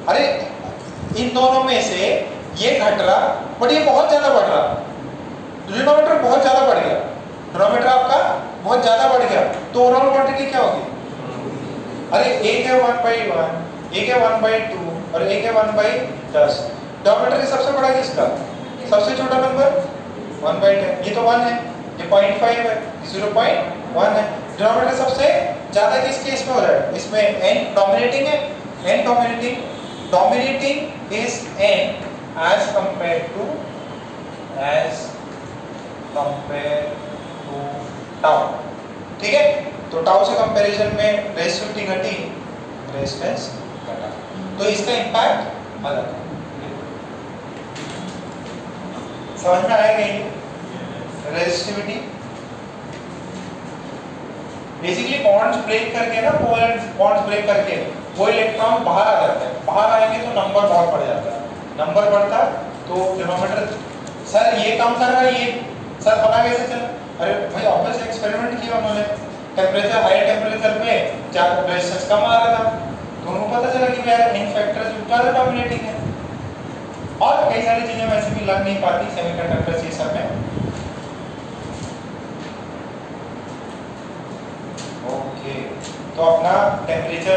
अरे इन दोनों में से ये घट रहा बट ये बहुत ज्यादा बढ़ रहा, डिनोमिनेटर बहुत ज्यादा बढ़ गया, डिनोमिनेटर आपका बहुत ज्यादा बढ़ गया, तो ओवरऑल क्वांटिटी क्या होगी, अरे एक है 1/1, एक है 1/2 और एक है 1/10। डिनोमिनेटर सबसे बड़ा किसका, सबसे छोटा नंबर 1/10, ये तो 1 है, ये 0.5 है, 0.1 है। डिनोमिनेटर सबसे ज्यादा किस केस में हो रहा है, इसमें n डोमिनेटिंग है, n dominating is n as compared to tau, ठीक है। तो टाउ से कंपैरिजन में रेजिस्टिविटी घटी, रेजिस्टेंस घटा, तो इसका इंपैक्ट अलग है। समझ में आया कहीं, रेजिस्टिविटी बेसिकली बॉन्ड्स ब्रेक करके ना, बॉन्ड्स ब्रेक करके वो इलेक्ट्रॉन बाहर आ जाते हैं, बाहर आएंगे तो नंबर बहुत बढ़ जाता है, नंबर बढ़ता तो डिनोमिनेटर, सर ये काम कर रहा है, ये सर पता कैसे चला, अरे भाई ऑब्वियस एक्सपेरिमेंट किया उन्होंने, टेम्परेचर हाई टेम्परेचर पे रेजिस्टेंस कम आ रहा था तो उनको पता चला कि यार इन फैक्टर्स ज्यादा डोमिनेटिंग है। और कई सारी चीजें वैसे भी लग नहीं पाती सेमीकंडक्टर्स ये सब में। ओके, तो अपना टेम्परेचर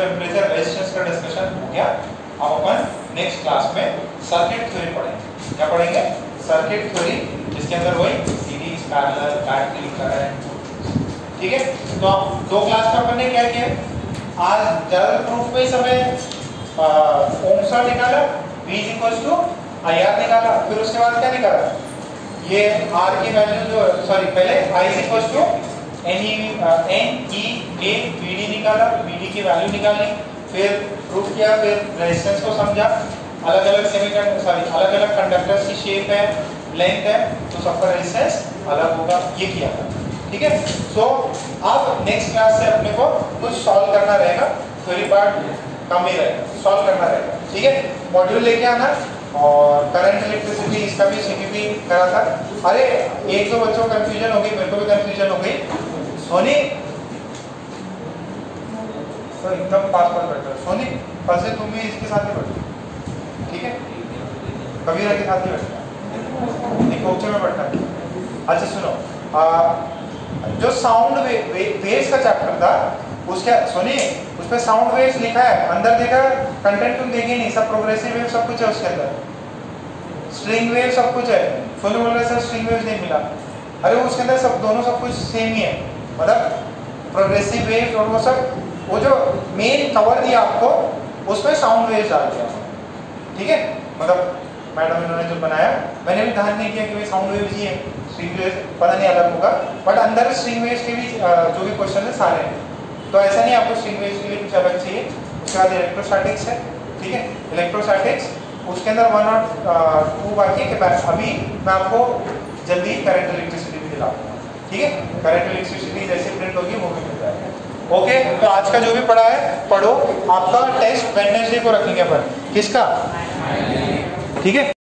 रेजिस्टेंस का डिस्कशन हो गया। अब अपन नेक्स्ट क्लास में सर्किट थ्योरी पढ़ेंगे। क्या पढ़ेंगे, सर्किट थ्योरी, जिसके अंदर वही सीरीज पैरेलल बैटरी करंट, ठीक है। तो दो क्लास में अपन ने क्या किया, आज ज्यादातर प्रूफ में समय ओम्स लॉ निकाला, V = IR निकाला, फिर उसके बाद क्या निकाला, ये R की वैल्यू जो, सॉरी पहले I = NE/VD निकाला, VD की वैल्यू निकाली, फिर प्रूफ किया, फिर रेजिस्टेंस को समझा, अलग अलग कंडक्टर्स की शेप है, लेंथ है, तो सबका रेजिस्टेंस अलग होगा, ये किया था, ठीक है। सो अब नेक्स्ट क्लास से अपने को कुछ सॉल्व करना रहेगा, थ्योरी पार्ट कम ही रहेगा, सॉल्व करना रहेगा, ठीक है। मॉड्यूल लेके आना, और करंट इलेक्ट्रिसिटी इसका भी CPP करा था। अरे एक दो बच्चों को कंफ्यूजन हो गई, मेरे को भी कंफ्यूजन हो गई, सोनी तो एकदम पास पर बैठा, सोनी कल से तुम भी इसके साथ ही बैठो, ठीक है, कबीरा के साथ ही बैठना, एक कोचे में बैठना। अच्छा सुनो, जो साउंड वेव्स का चैप्टर था उसके, सोनी उस पे साउंड वेव्स लिखा है, अंदर देखा, कंटेंट तुम देखे नहीं, सब प्रोग्रेसिव वेव सब कुछ है उसके अंदर, स्ट्रिंग वेव सब कुछ है। सोनी बोल रहे सर स्ट्रिंग वेव्स नहीं मिला, अरे उसके अंदर सब दोनों सब कुछ सेम ही है, मतलब प्रोग्रेसिव वेव और वो सब, वो जो मेन कवर दिया आपको उसमें साउंड वेव्स डाल दिया, ठीक है। मतलब मैडम इन्होंने जो बनाया, मैंने भी ध्यान नहीं किया कि भाई साउंड वेव्स ही है, स्ट्रिंग वेव्स पता नहीं अलग होगा, बट अंदर स्ट्रिंग वेव्स के भी जो भी क्वेश्चन है सारे हैं, तो ऐसा नहीं आपको स्ट्रिंग वेव्स के लिए कुछ अलग चाहिए। उसके बाद इलेक्ट्रोस्टैटिक्स है, ठीक है, इलेक्ट्रोस्टैटिक्स उसके अंदर 1 और 2 बाकी है, अभी मैं आपको जल्दी करंट इलेक्ट्रिसिटी भी दिलाऊंगा, ठीक है। करंट इलेक्ट्रिसिटी जैसे प्रिंट होगी वो भी मिल जाएगा। ओके, तो आज का जो भी पढ़ा है पढ़ो, आपका टेस्ट वेडनेसडे को रखेंगे अपन, किसका, ठीक है।